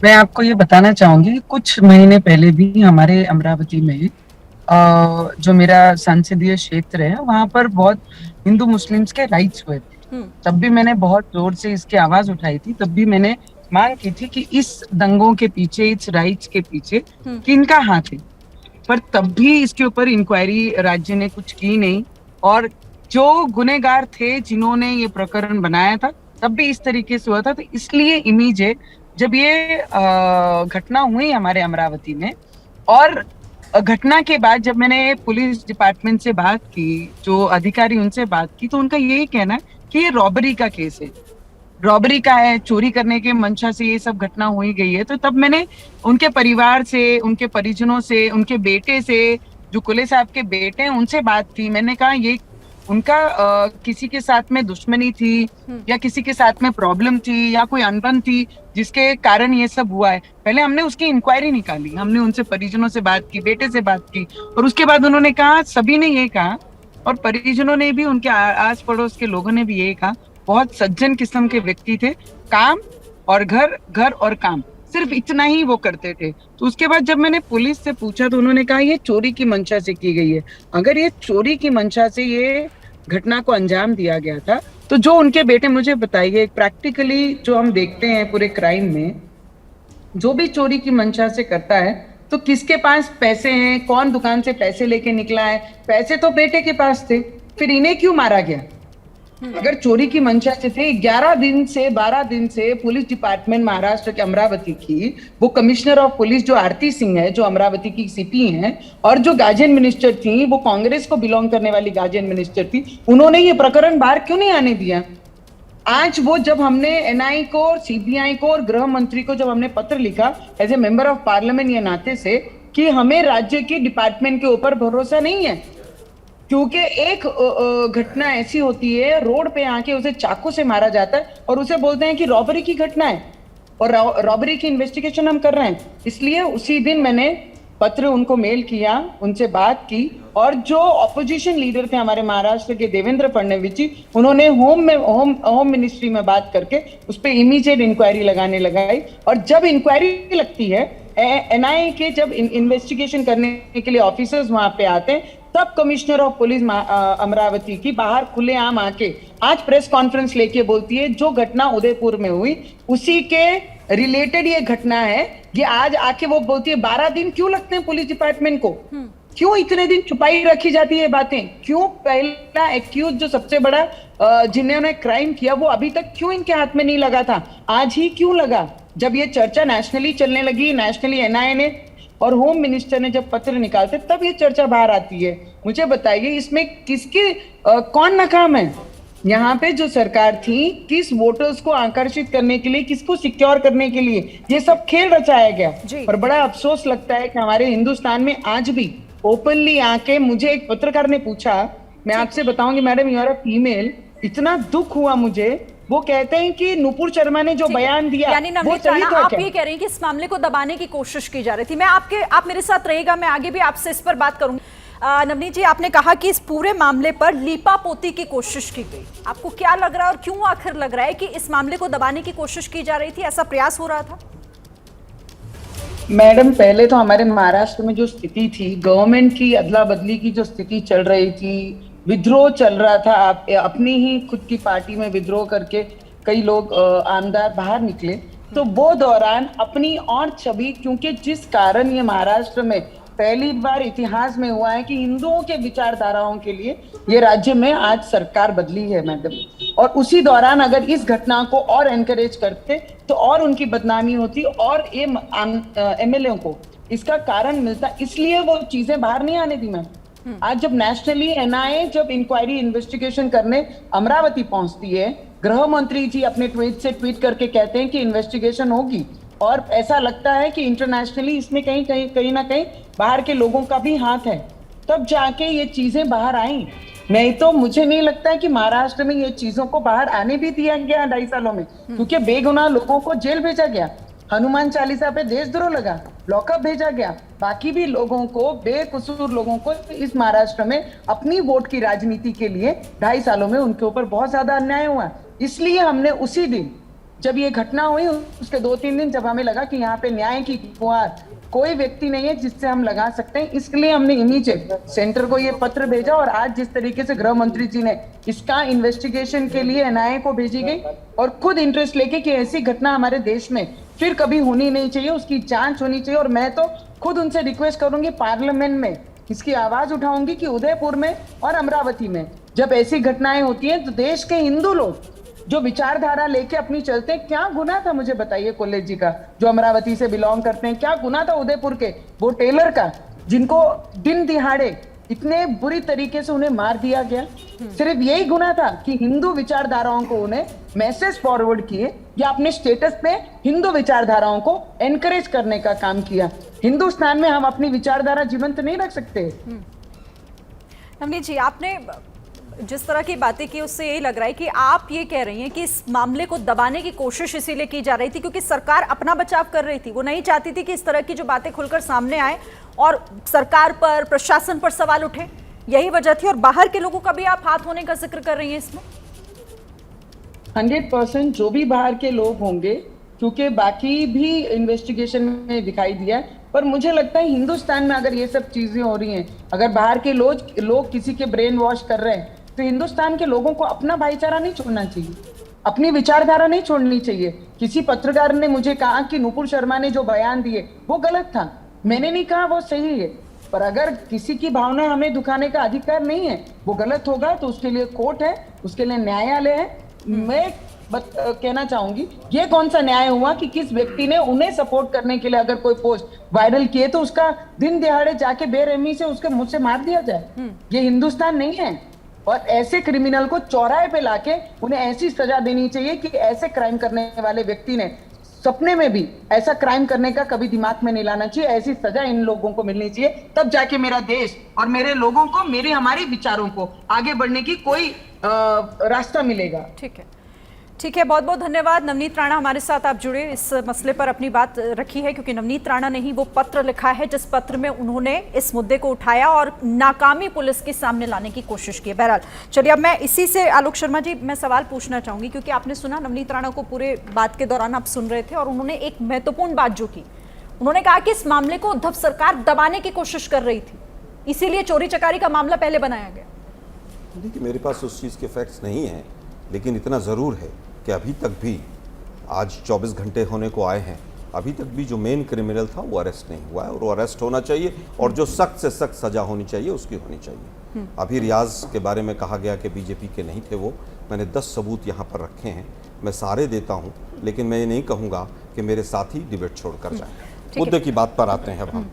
मैं आपको ये बताना चाहूंगी कि कुछ महीने पहले भी हमारे अमरावती में जो मेरा संसदीय क्षेत्र है वहां पर बहुत हिंदू मुस्लिम्स के राइट्स हुए थे। तब भी मैंने बहुत जोर से इसकी आवाज उठाई थी। तब भी मैंने मांग की थी कि इस दंगों के पीछे, इस राइट्स के पीछे किनका हाथ है। पर तब भी इसके ऊपर इंक्वायरी राज्य ने कुछ की नहीं, और जो गुनहगार थे जिन्होंने ये प्रकरण बनाया था तब भी इस तरीके से हुआ था। तो इसलिए इमीडिएट जब ये घटना हुई हमारे अमरावती में, और घटना के बाद जब मैंने पुलिस डिपार्टमेंट से बात की, जो अधिकारी उनसे बात की, तो उनका यही कहना है कि ये रॉबरी का केस है, रॉबरी का है, चोरी करने के मंशा से ये सब घटना हुई गई है। तो तब मैंने उनके परिवार से, उनके परिजनों से, उनके बेटे से, जो कुले साहब के बेटे हैं, उनसे बात की। मैंने कहा ये उनका किसी के साथ में दुश्मनी थी या किसी के साथ में प्रॉब्लम थी या कोई अनबन थी जिसके कारण ये सब हुआ है। पहले हमने उसकी इंक्वायरी निकाली, हमने उनसे परिजनों से बात की, बेटे से बात की, और उसके बाद उन्होंने कहा, सभी ने ये कहा और परिजनों ने भी, उनके आस पड़ोस के लोगों ने भी ये कहा, बहुत सज्जन किस्म के व्यक्ति थे, काम और घर, घर और काम, सिर्फ इतना ही वो करते थे। तो उसके बाद जब मैंने पुलिस से पूछा तो उन्होंने कहा ये चोरी की मंशा से की गई है। अगर ये चोरी की मंशा से ये घटना को अंजाम दिया गया था तो जो उनके बेटे मुझे बताइए, प्रैक्टिकली जो हम देखते हैं पूरे क्राइम में, जो भी चोरी की मंशा से करता है तो किसके पास पैसे हैं, कौन दुकान से पैसे लेके निकला है, पैसे तो बेटे के पास थे, फिर इन्हें क्यों मारा गया? अगर चोरी की मंशा से थे, 12 दिन से पुलिस डिपार्टमेंट महाराष्ट्र के अमरावती की, वो कमिश्नर ऑफ पुलिस जो आरती सिंह है, जो अमरावती की सीपी हैं, और जो गार्जियन मिनिस्टर थी, वो कांग्रेस को बिलोंग करने वाली गार्जियन मिनिस्टर थी, उन्होंने ये प्रकरण बाहर क्यों नहीं आने दिया? आज वो जब हमने एनआई को, सीबीआई को और गृह मंत्री को जब हमने पत्र लिखा as a member of parliament ये नाते से कि हमें राज्य की डिपार्टमेंट के ऊपर भरोसा नहीं है, क्योंकि एक घटना ऐसी होती है, रोड पे आके उसे चाकू से मारा जाता है और उसे बोलते हैं कि रॉबरी की घटना है और रॉबरी की इन्वेस्टिगेशन हम कर रहे हैं। इसलिए उसी दिन मैंने पत्र उनको मेल किया, उनसे बात की, और जो ऑपोजिशन लीडर थे हमारे महाराष्ट्र के देवेंद्र फडणवीस जी, उन्होंने होम मिनिस्ट्री में बात करके उस पर इमीडिएट इंक्वायरी लगाई। और जब इंक्वायरी लगती है, एनआईए के जब इन्वेस्टिगेशन करने के लिए ऑफिसर्स वहां पे आते हैं, तब कमिश्नर ऑफ पुलिस अमरावती की बाहर खुलेआम आके आज प्रेस कॉन्फ्रेंस लेके बोलती है जो घटना उदयपुर में हुई उसी के रिलेटेड ये घटना है। ये आज आके वो बोलती है 12 दिन क्यों लगते हैं पुलिस डिपार्टमेंट को, क्यों इतने दिन छुपाई रखी जाती है बातें, क्यों पहला एक्यूज जो सबसे बड़ा जिन्होंने क्राइम किया वो अभी तक क्यों इनके हाथ में नहीं लगा था, आज ही क्यों लगा? जब ये चर्चा नेशनली चलने लगी, नेशनली एनआईए ने और होम मिनिस्टर ने जब पत्र निकालते तब ये चर्चा बाहर आती है। मुझे बताइए इसमें किसके कौन नाकाम है? यहाँ पे जो सरकार थी, किस वोटर्स को आकर्षित करने के लिए, किसको सिक्योर करने के लिए ये सब खेल रचाया गया। और बड़ा अफसोस लगता है कि हमारे हिंदुस्तान में आज भी ओपनली आके, मुझे एक पत्रकार ने पूछा, मैं आपसे बताऊंगी madam, you are a female, इतना दुख हुआ मुझे। वो कहते हैं कि नुपुर शर्मा ने जो बयान दिया, यानी नवनीत राणा, आप ये कह रहे हैं कि इस मामले को दबाने की कोशिश की जा रही थी। आप मेरे साथ रहिएगा, मैं आगे भी आपसे इस पर बात करूंगी। नवनीत जी, आपने कहा कि इस पूरे मामले पर लीपापोती की कोशिश की गई, आपको क्या लग रहा है और क्यों आखिर लग रहा है कि इस मामले को दबाने की कोशिश की जा रही थी, ऐसा प्रयास हो रहा था? मैडम, पहले तो हमारे महाराष्ट्र में जो स्थिति थी, गवर्नमेंट की अदला बदली की जो स्थिति चल रही थी, विद्रोह चल रहा था, अपनी ही खुद की पार्टी में विद्रोह करके कई लोग आमदार बाहर निकले, तो वो दौरान अपनी और छवि, क्योंकि जिस कारण ये महाराष्ट्र में पहली बार इतिहास में हुआ है कि हिंदुओं के विचारधाराओं के लिए ये राज्य में आज सरकार बदली है मैडम, और उसी दौरान अगर इस घटना को और एनकरेज करते तो और उनकी बदनामी होती और ये एमएलए को इसका कारण मिलता, इसलिए वो चीजें बाहर नहीं आने दी मैम। आज जब नेशनली एनआईए जब इंक्वायरी इन्वेस्टिगेशन करने अमरावती पहुंचती है, गृह मंत्री जी अपने ट्वीट करके कहते हैं कि इन्वेस्टिगेशन होगी, और ऐसा लगता है कि इंटरनेशनली इसमें कहीं ना कहीं बाहर के लोगों का भी हाथ है, तब जाके ये चीजें बाहर आई। नहीं तो मुझे नहीं लगता है कि महाराष्ट्र में ये चीजों को बाहर आने भी दिया गया 2.5 सालों में, क्योंकि बेगुनाह लोगों को जेल भेजा गया, हनुमान चालीसा पे देशद्रोह लगा, लॉकअप भेजा गया, बाकी भी लोगों को, बेकसूर लोगों को इस महाराष्ट्र में अपनी वोट की राजनीति के लिए 2.5 सालों में उनके ऊपर बहुत ज्यादा अन्याय हुआ। इसलिए हमने उसी दिन जब ये घटना हुई, उसके 2-3 दिन जब हमें लगा कि यहाँ पे न्याय की गुहार कोई व्यक्ति नहीं है जिससे हम लगा सकते हैं, इसलिए हमने इमीडिएट सेंटर को ये पत्र भेजा। और आज जिस तरीके से गृह मंत्री जी ने इसका इन्वेस्टिगेशन के लिए एनआईए को भेजी गई और खुद इंटरेस्ट लेके कि ऐसी घटना हमारे देश में फिर कभी होनी नहीं चाहिए, उसकी जांच होनी चाहिए। और मैं तो खुद उनसे रिक्वेस्ट करूंगी, पार्लियामेंट में इसकी आवाज उठाऊंगी कि उदयपुर में और अमरावती में जब ऐसी घटनाएं होती हैं तो देश के हिंदू लोग जो विचारधारा लेके अपनी चलते हैं, क्या गुनाह था मुझे बताइए कॉलेज जी का, जो अमरावती से बिलोंग करते हैं, क्या गुनाह था उदयपुर के वो टेलर का, जिनको दिन दिहाड़े इतने बुरी तरीके से उन्हें मार दिया गया? सिर्फ यही गुनाह था कि हिंदू विचारधाराओं को उन्हें मैसेज फॉरवर्ड किए या अपने स्टेटस पे हिंदू विचारधाराओं को एनकरेज करने का काम किया। हिंदुस्तान में हम अपनी विचारधारा जीवंत नहीं रख सकते। नवनीत जी, आपने जिस तरह की बातें की उससे यही लग रहा है कि आप ये कह रही हैं कि इस मामले को दबाने की कोशिश इसीलिए की जा रही थी क्योंकि सरकार अपना बचाव कर रही थी, वो नहीं चाहती थी कि इस तरह की जो बातें खुलकर सामने आए और सरकार पर, प्रशासन पर सवाल उठे, यही वजह थी। और बाहर के लोगों का भी आप हाथ होने का जिक्र कर रही हैं इसमें। 100% जो भी बाहर के लोग होंगे, क्योंकि बाकी भी इन्वेस्टिगेशन में दिखाई दिया है, पर मुझे लगता है हिंदुस्तान में अगर ये सब चीजें हो रही हैं, अगर बाहर के लोग किसी के ब्रेन वॉश कर रहे हैं, तो हिंदुस्तान के लोगों को अपना भाईचारा नहीं छोड़ना चाहिए, अपनी विचारधारा नहीं छोड़नी चाहिए। किसी पत्रकार ने मुझे कहा कि नुपुर शर्मा ने जो बयान दिए वो गलत था, मैंने नहीं कहा वो सही है, पर अगर किसी की भावना हमें दुखाने का अधिकार नहीं है, वो गलत होगा तो उसके लिए कोर्ट है, उसके लिए न्यायालय है। मैं कहना चाहूंगी ये कौन सा न्याय हुआ कि किस व्यक्ति ने उन्हें सपोर्ट करने के लिए अगर कोई पोस्ट वायरल किए तो उसका दिन दिहाड़े जाके बेरहमी से उसके मुंह से मार दिया जाए। ये हिंदुस्तान नहीं है। और ऐसे क्रिमिनल को चौराहे पे लाके उन्हें ऐसी सजा देनी चाहिए कि ऐसे क्राइम करने वाले व्यक्ति ने सपने में भी ऐसा क्राइम करने का कभी दिमाग में नहीं लाना चाहिए। ऐसी सजा इन लोगों को मिलनी चाहिए, तब जाके मेरा देश और मेरे लोगों को, मेरे हमारे विचारों को आगे बढ़ने की कोई रास्ता मिलेगा। ठीक है, बहुत बहुत धन्यवाद। नवनीत राणा हमारे साथ आप जुड़े, इस मसले पर अपनी बात रखी है, क्योंकि नवनीत राणा ने ही वो पत्र लिखा है जिस पत्र में उन्होंने इस मुद्दे को उठाया और नाकामी पुलिस के सामने लाने की कोशिश की। बहरहाल चलिए, अब मैं इसी से आलोक शर्मा जी मैं सवाल पूछना चाहूंगी, क्योंकि आपने सुना नवनीत राणा को पूरे बात के दौरान आप सुन रहे थे और उन्होंने एक महत्वपूर्ण बात जो की, उन्होंने कहा कि इस मामले को उद्धव सरकार दबाने की कोशिश कर रही थी, इसीलिए चोरी चकारी का मामला पहले बनाया गया। देखिए, मेरे पास उस चीज़ के फैक्ट्स नहीं हैं, लेकिन इतना ज़रूर है कि अभी तक भी, आज 24 घंटे होने को आए हैं, अभी तक भी जो मेन क्रिमिनल था वो अरेस्ट नहीं हुआ है, और वो अरेस्ट होना चाहिए, और जो सख्त से सख्त सजा होनी चाहिए उसकी होनी चाहिए। अभी रियाज के बारे में कहा गया कि बीजेपी के नहीं थे वो, मैंने 10 सबूत यहाँ पर रखे हैं, मैं सारे देता हूँ, लेकिन मैं ये नहीं कहूँगा कि मेरे साथी डिबेट छोड़ कर जाए। मुद्दे की बात पर आते हैं अब हम,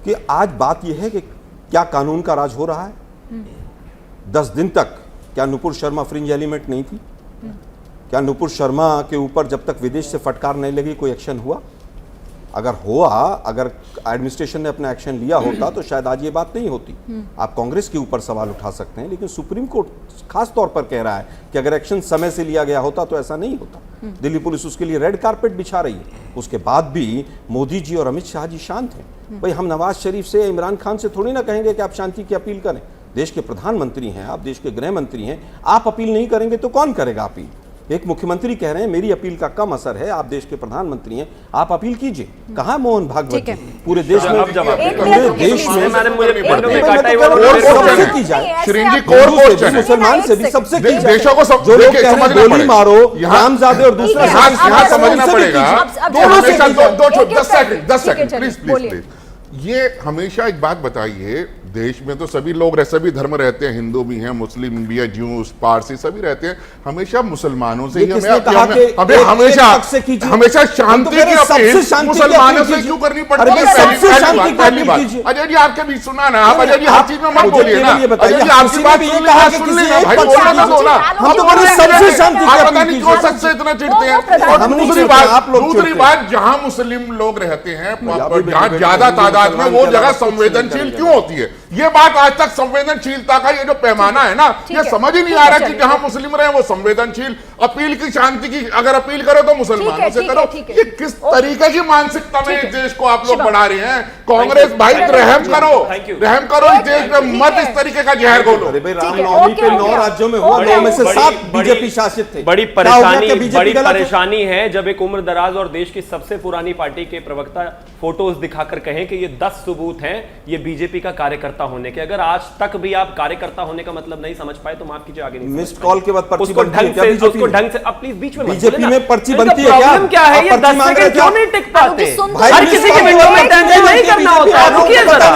कि आज बात यह है कि क्या कानून का राज हो रहा है? 10 दिन तक क्या नुपुर शर्मा फ्रिंज एलिमेंट नहीं थी? क्या नुपुर शर्मा के ऊपर जब तक विदेश से फटकार नहीं लगी कोई एक्शन हुआ? अगर हुआ, अगर एडमिनिस्ट्रेशन ने अपना एक्शन लिया होता तो शायद आज ये बात नहीं होती। आप कांग्रेस के ऊपर सवाल उठा सकते हैं, लेकिन सुप्रीम कोर्ट खास तौर पर कह रहा है कि अगर एक्शन समय से लिया गया होता तो ऐसा नहीं होता। दिल्ली पुलिस उसके लिए रेड कारपेट बिछा रही है, उसके बाद भी मोदी जी और अमित शाह जी शांत हैं। भाई, हम नवाज शरीफ से, इमरान खान से थोड़ी ना कहेंगे कि आप शांति की अपील करें। देश के प्रधानमंत्री हैं आप, देश के गृह मंत्री हैं, आप अपील नहीं करेंगे तो कौन करेगा अपील? एक मुख्यमंत्री कह रहे हैं मेरी अपील का कम असर है, आप देश के प्रधानमंत्री हैं, आप अपील कीजिए। कहाँ मोहन भागवत जी? पूरे देश में, पूरे देश में मुसलमान से भी सबसे देशों को जो लोग कह रहे हैं गोली मारो, रामजादे और दूसरा यहाँ समझना पड़ेगा। 10 सेकंड प्लीज। ये हमेशा एक बात बताइए, देश में तो सभी लोग सभी धर्म रहते हैं, हिंदू भी हैं, मुस्लिम भी है, ज्यूस, पारसी सभी रहते हैं। हमेशा मुसलमानों से ही हमें हमेशा शांति की अपील मुसलमानों से क्यों करनी पड़ती है? पहली बात, अजय जी आपके बीच सुना ना, आप अजय जी हर चीज में मत बोलिए ना। अजय जी आपकी बात सुन लेना भाई, बोलना ना बोला। हम तो पता नहीं क्यों सच से इतना चिढ़ते हैं। और दूसरी बात, जहां मुस्लिम लोग रहते हैं, जहां ज्यादा तादाद में, वो जगह संवेदनशील क्यों होती है? ये बात आज तक संवेदनशीलता का ये जो पैमाना है ना, ये समझ ही नहीं आ रहा कि जहां मुस्लिम रहे वो संवेदनशील। अपील की, शांति की अगर अपील करो तो मुसलमानों से करो। ये किस तरीके की मानसिकता में इस देश को आप लोग बढ़ा रहे हैं? कांग्रेस भाई रहम करो, इस देश में मत इस तरीके का जहर घोलो। रामनवमी पे 9 राज्यों में हुआ, 9 में से 7 बीजेपी शासित थे। बड़ी परेशानी है जब एक उम्र दराज और देश की सबसे पुरानी पार्टी के प्रवक्ता फोटोज दिखाकर कहें कि ये 10 सबूत हैं ये बीजेपी का कार्यकर्ता होने के। अगर आज तक भी आप कार्यकर्ता होने का मतलब नहीं समझ पाए तो माफ कीजिए, आगे नहीं मिस्ड कॉल के बाद पर्ची बनती है क्या? उसको ढंग से अब प्लीज बीच में बीजेपी में पर्ची बनती है क्या? क्या है ये 10 सेकंड क्यों नहीं टिक पाते? हर किसी के विंडो में टेंशन नहीं करना होता। रुकिए जरा,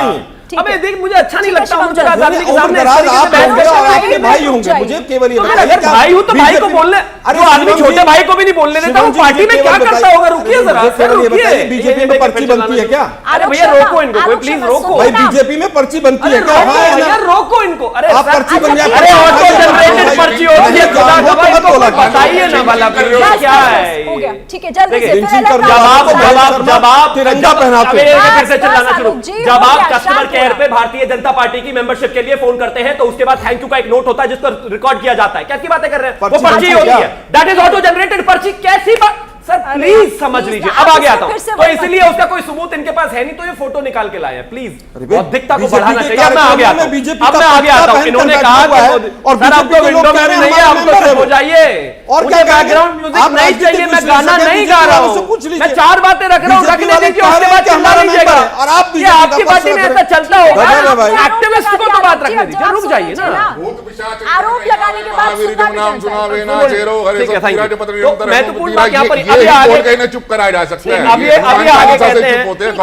अबे देख मुझे अच्छा नहीं लगता मुझे आजादी के सामने आपके भाई होंगे, मुझे केवल ये अगर भाई हो तो भाई को बोलने, वो आदमी छोटे भाई को भी नहीं बोलने देता, वो पार्टी में क्या करता होगा? रुकिए जरा, मुझे केवल ये रुकिए। बताइए, बीजेपी में पर्ची बनती है क्या? अरे भैया रोको इनको, कोई प्लीज रोको। भाई बीजेपी में पर्ची बनती है अरे क्या? रोको हाँ या भैया, ना? रोको इनको। अरे आप सर, पर्ची बन जाए, अरे ऑटो जनरेटेड पर्ची होती है, खुदा का भाई, इनको बोला। बताइए ना भला बस, क्या बस, है हो गया, ये? ठीक है, जल्दी से। लिंचिंग फिर करना, अलग जवाब तिरंगा पहनाते अबे, हैं। फिर से चिल्लाना बस, शुरू। जी, हो जब आप गया, कस्टमर शांत केयर हो पे भारतीय जनता पार्टी की मेंबरशिप के लिए फोन करते हैं तो उसके बाद थैंक यू का एक नोट होता है जिस पर रिकॉर्ड किया जाता है। कैसी बातें कर रहे हैं? वो पर्ची पर्ची बनती होती क्या? है, दैट इज ऑटो जनरेटेड पर्ची। कैसी बात सर, प्लीज समझ प्लीज लीजिए। ना, अब आप आगे इसको आता हूं फिर से तो बोल इसलिए उसका कोई सबूत इनके पास है नहीं तो ये फोटो निकाल के लाए हैं। प्लीज अरे बे, औद्धिकता को बीजेपी बढ़ाना के चाहिए। अब मैं आगे आता हूं, बीजेपी अब का मैं आगे पत्ता आता हूं। पहन इन्होंने कर कहा बैठा हुआ है कि और सर अब बीजेपी तो के लोग विंडो कह में रहे हैं नहीं है, हमारे आपको मेंबर सिर्फ है। हो जाइए। और मुझे क्या कहेंगे? बैकग्राउंड म्यूजिक आप नहीं राजनीतिक चाहिए, मैं गाना विश्लेषक नहीं हैं, गा रहा बीजेपी वालों से हूं। पूछ लीजिए। मैं 4 बातें रख रहा हूं, बीजेपी रखने वाले दीजिए, कह उसके रहे हैं बाद कि चिल्ला हमारा लीजिएगा। मेंबर है और आप ये बीजेपी आपकी का पार्टी में पक्ष ऐसा रख चलता रहे हैं। होगा। गजब है भाई। एक्टिविस्ट को तो बात रखने दीजिए, रुक जाइए ना। भूत पिशाच आरोप लगाने के बाद सुनना भी नाम नहीं सुनावे चाहिए। ना चेरो हरे ठीक है, सब thank you। पूरा जो पत्र तो निरंतर महत्वपूर्ण है, बात यहाँ पर ये अभी ही आगे बोल के इन्हें चुप कराया जा सकता है। अभी आगे कहते हैं,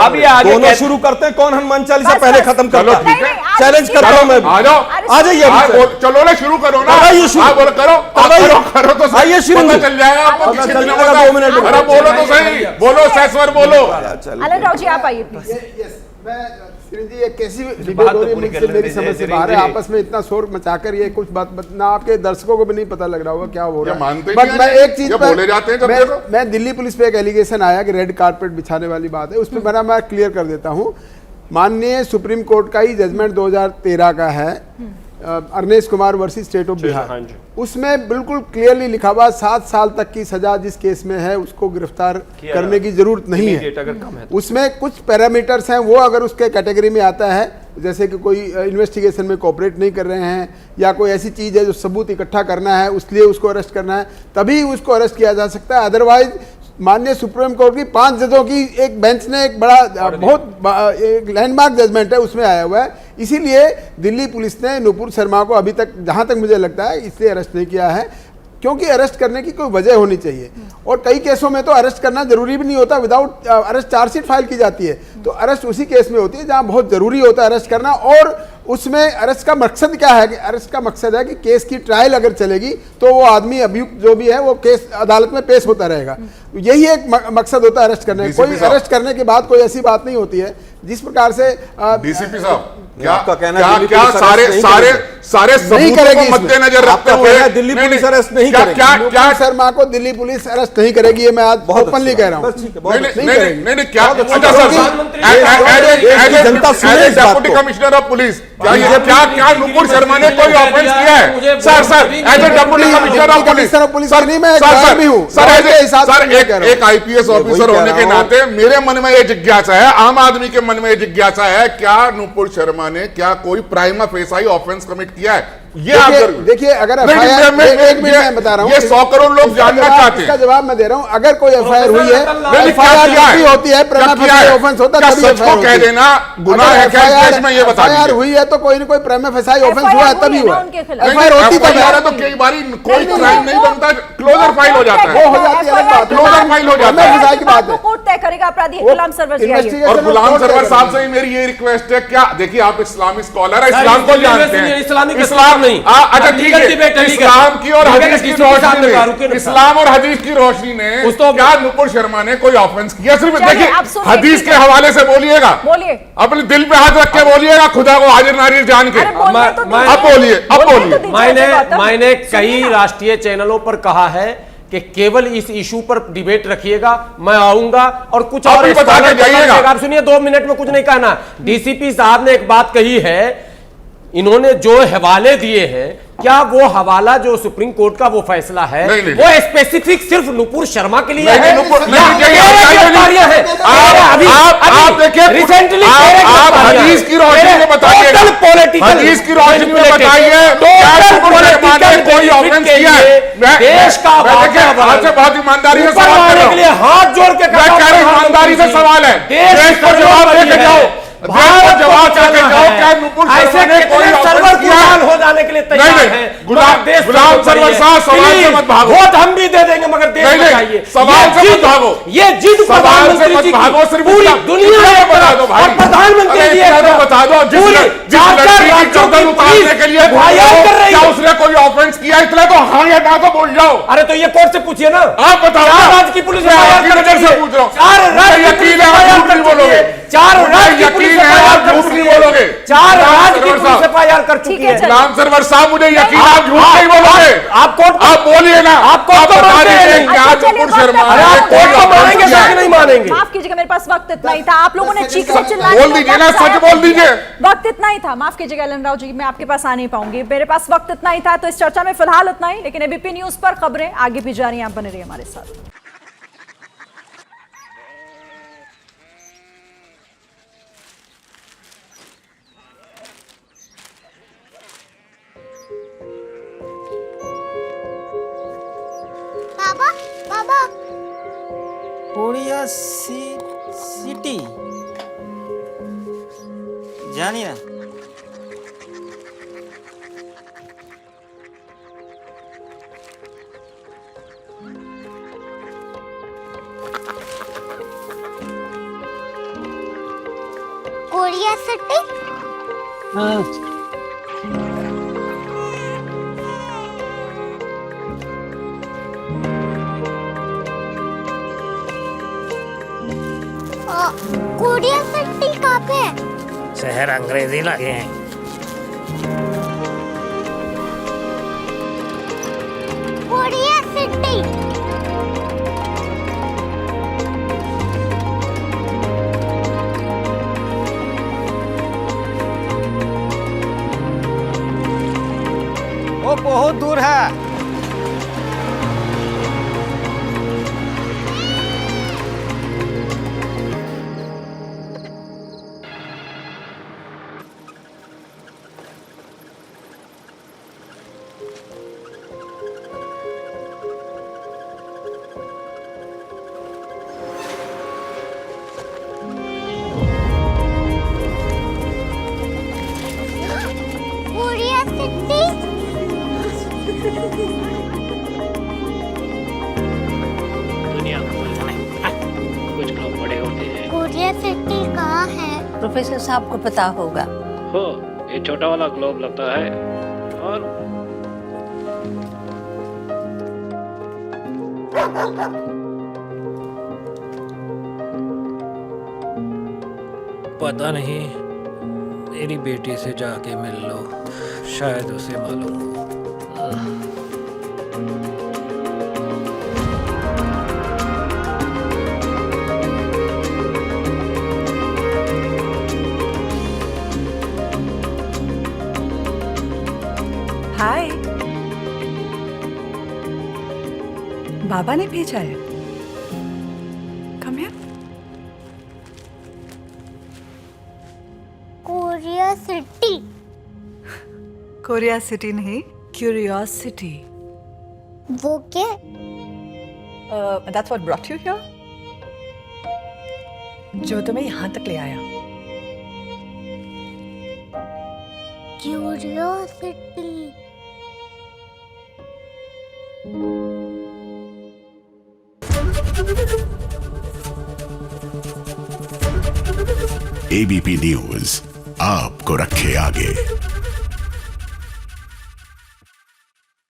अभी आगे दोनों कहते शुरू करते हैं, कौन हनुमान चालीसा बस, पहले बस। खत्म चलो, करता ठीक है? है। चैलेंज करता हूं मैं भी। आ जाओ, आ जाइए अभी से। चलो ना, शुरू करो ना। आइए शुरू। हाँ, बोलो करो, आइए। करो तो सही। आइए शुरू। पता चल जाएगा आपको पता किसी चल दिन जाएगा, पता। 2 मिनट रुको। अरे बोलो तो सही, बोलो सैस्वर बोलो। अलग राव जी आप आइए प्लीज। यस, मैं श्री जी, ये कैसी डिबेट बात तो हो रही है पूरी मुझसे कर मेरी लेते समझ से हैं, बाहर है। जी। आपस में इतना शोर मचाकर ये कुछ बात ना आपके दर्शकों को भी नहीं पता लग रहा होगा क्या हो रहा ये है। मानते ही बट नहीं मैं हैं, एक चीज ये बोले जाते हैं जब देखो। मैं दिल्ली पुलिस पे एक एलिगेशन आया कि रेड कारपेट बिछाने वाली बात है, उस पर मैं क्लियर कर देता हूँ। माननीय सुप्रीम कोर्ट का ही जजमेंट 2013 का है, Arnesh Kumar versus state of हाँ बिहार। जी। उसमें बिल्कुल क्लियरली लिखा हुआ 7 साल तक की सजा जिस केस में है उसको गिरफ्तार करने की जरूरत नहीं है। Immediate अगर कम है तो। उसमें कुछ पैरामीटर्स हैं, वो अगर उसके कैटेगरी में आता है, जैसे कि कोई इन्वेस्टिगेशन में कोऑपरेट नहीं कर रहे हैं या कोई ऐसी चीज़ है जो सबूत इकट्ठा करना है उसलिए उसको अरेस्ट करना है, तभी उसको अरेस्ट किया जा सकता है। अदरवाइज माननीय सुप्रीम कोर्ट की 5 जजों की एक बेंच ने एक बड़ा एक लैंडमार्क जजमेंट है उसमें आया हुआ है। इसीलिए दिल्ली पुलिस ने नुपुर शर्मा को अभी तक, जहां तक मुझे लगता है, इसलिए अरेस्ट नहीं किया है क्योंकि अरेस्ट करने की कोई वजह होनी चाहिए। और कई केसों में तो अरेस्ट करना जरूरी भी नहीं होता, विदाउट अरेस्ट चार्जशीट फाइल की जाती है। तो अरेस्ट उसी केस में होती है जहां बहुत जरूरी होता है अरेस्ट करना। और उसमें अरेस्ट का मकसद क्या है कि अरेस्ट का मकसद है कि केस की ट्रायल अगर चलेगी तो वो आदमी अभियुक्त जो भी है वो केस अदालत में पेश होता रहेगा। यही एक मकसद होता है अरेस्ट करने का। कोई अरेस्ट करने के बाद कोई ऐसी बात नहीं होती है जिस प्रकार से डीसीपी साहब, क्या आपका कहना क्या है दिल्ली क्या पुलिस सारे अरेस्ट नहीं सारे करेगी? सारे सबूतों करेगी को इसमें। मद्देनजर आपका रखते कहना हुए है दिल्ली पुलिस अरेस्ट नहीं करेगी? क्या नुपुर शर्मा को दिल्ली पुलिस अरेस्ट नहीं करेगी, ये मैं आज बहुत ओपनली अच्छी कह रहा हूँ। बात। बस ठीक है, बहुत नहीं अच्छी नहीं करेगी। नहीं नहीं क्या बहुत अच्छा अच्छी सर, बात। जनता सुने इस बात डेप्यूटी को। कमिश्नर ऑफ पुलिस, क्या नुपुर शर्मा ने कोई ऑफेंस किया है? Sir as a deputy commissioner of police, sir नहीं, मैं एक लॉयर भी हूँ। सर लॉयर के हिसाब से मैं कह रहा हूँ। एक आईपीएस ऑफिसर वही होने कह के रहा हूँ। नाते मेरे मन में ये जिज्ञासा है, आम आदमी के मन में ये जिज्ञासा है, क्या नुपुर शर्मा ने क्या कोई प्राइमा फेसाई ऑफेंस कमिट किया है? ये आप देखिए अगर नहीं, FIR नहीं, मैं- एक मिनट मैं बता रहा हूँ, ये 100 करोड़ लोग जानना चाहते इसका हैं। जवाब मैं दे रहा हूँ। अगर कोई FIR हुई है, नहीं, क्या FIR किया है? भी होती है, क्या प्रेमा किया है? ऑफेंस होता क्या है, तभी सच को FIR कह होती है। देना गुनाह है क्या इस देश में, ये बता FIR दीजिए। हुई है तो कोई ना कोई प्रेमा फेसाई ऑफेंस FIR हुआ है हुई तभी है हुआ ना है। उनके खिलाफ। FIR होती तब FIR है। है तो कई बार कोई नहीं, क्राइम नहीं वो- बनता, क्लोजर फाइल हो जाता है। वो हो जाती है अलग बात है। क्लोजर फाइल हो जाता है। फेसाई की बात है। कोर्ट तय करेगा। अपराधी वो गुलाम सरवर जी आइए। investigation और में गुलाम कोर्ट सरवर तय साहब करेगी। से ही मेरी ये रिक्वेस्ट है, क्या देखिए आप इस्लामी स्कॉलर है, सर, इस्लाम को इस दिल्ली में जानते सुनिए, हैं, इस्लामी का इस्लाम नहीं। अच्छा ठीक लीगल डिबेट है, है, लीगल। इस्लाम की और लीगल हदीस की किसी के साथ में रुके रोशनी ना। में, इस्लाम और हदीस की रोशनी ने उस तो- क्या नुपुर शर्मा ने कोई ऑफेंस किया? सिर्फ चलिए, देखिए आप सुनिए, हदीस ठीक के है। हवाले से बोलिएगा, बोलिए। अपने दिल पे हाथ रख के बोलिएगा, खुदा को हाजिर नाजिर जान के। अरे बोलिए तो मैं- दीजिए। अब बोलिए, अब बोलने बोलिए। तो दीजिए, गौतम। मैंने सुनिए कई ना। राष्ट्रीय चैनलों पर कहा है कि केवल इस इशू पर डिबेट रखिएगा, मैं आऊंगा और कुछ आप और भी बता के स्कॉलर जाइएगा। आप सुनिए, 2 मिनट में कुछ नहीं कहना। डीसीपी साहब ने एक बात कही है, इन्होंने जो हवाले दिए हैं, क्या वो हवाला जो सुप्रीम कोर्ट का वो फैसला है नहीं, नहीं, वो स्पेसिफिक सिर्फ नुपुर शर्मा के लिए नहीं, है? नुपुर- या नहीं, नहीं, तेरे नहीं, गिरफ्तारियां हैं? आप देखिए, रिसेंटली आप हदीस की रोशनी में बताइए, हदीस की रोशनी में बताइए, क्या नुपुर शर्मा ने कोई ऑफेंस किया है? देश का मैं देखिए आपसे बहुत ईमानदारी से ऊपर सवाल कर लाने रहा के लिए हूं। हाथ जोड़ के मैं कह रहा हूं, ईमानदारी से सवाल है, देश को जवाब दे के जाओ, भारत को जवाब बचाना दे के जाओ, है। क्या नुपुर ऐसे शर्मा ने कोई कितने सर्वर ऑफेंस किया है? कुर्बान हो जाने के लिए तैयार नहीं, हैं। गुलाम- मगर देश गुलाम को सरवर बचाइए। साहब, सवाल से प्लीज, मत भागो। वोट हम भी दे देंगे मगर देश नहीं, नहीं, बचाइए। सवाल ये से मत जिद- भागो। ये जिद सवाल से प्रधानमंत्री मत जी की भागो, सिर्फ पूरी इतना- दुनिया इतना में बता दो भाई। और प्रधानमंत्री अरे जी इतना तो बता दो, जिस पूरी लड़की की चार-चार राज्यों गर्दन सवाल उतारने के लिए बोल रहे हो? क्या उसने कोई ऑफेंस किया? इतना तो हाँ या ना तो बोल जाओ। अरे तो ये कोर्ट से पूछिए ना। आप बताओ। चार राज्य की पुलिस मैं FIR आपकी कर नजर चुकी से है। पूछ रहा हूँ। चार राज्य की यकीन पुलिस है आप FIR झूठ कर नहीं चुकी बोलोगे। है। चार राज्य की पुलिस यकीन है FIR आप कर झूठ चुकी नहीं है। बोलोगे। चार राज्य की सरवर पुलिस साहब। FIR कर ठीक चुकी है, है। चलिए। गुलाम सरवर साहब, मुझे यकीन नहीं, आप झूठ नहीं बोलोगे। आप कोर्ट आप बोलिए ना। आपको आप तो बता मानते दीजिए हैं। कि अच्छा, आज चलिए, नुपुर वक्त शर्मा खत्म। अरे ने आप कोई कोर्ट को ऑफेंस मानेंगे किया सच है। नहीं मानेंगे। माफ कीजिएगा, मेरे पास वक्त इतना ही था। आप लोगों ने चीख से चिल्लाने बोल को दीजिए वक्त ना, सच जाया बोल कर दिया। दीजिए। वक्त इतना ही था। माफ कीजिएगा एलन राव जी, मैं आपके पास आ नहीं पाऊंगी। मेरे पास वक्त इतना ही था, तो इस चर्चा में फिलहाल इतना ही। लेकिन एबीपी न्यूज पर खबरें आगे भी जारी हैं, आप बने रहिए हमारे साथ। बाबा बाबा कोरिया सिटी जानिए कोरिया सिटी कोरिया सिटी कहाँ पे है? शहर अंग्रेजी लगे हैं। कोरिया सिटी वो बहुत दूर है। कोरिया सिटी दुनिया को कुछ लोग बड़े होते हैं। कोरिया सिटी कहाँ है? प्रोफेसर साहब को पता होगा। हो, ये छोटा वाला ग्लोब लगता है और पता नहीं, मेरी बेटी से जाके मिल लो, शायद उसे मालूम हो। हाय, बाबा ने भेजा है। Come here. Korea city Korea city नहीं, क्यूरियोसिटी। वो क्या? That's what brought you here. जो तुम्हें यहाँ तक ले आया। क्यूरियोसिटी एबीपी न्यूज आपको रखे आगे।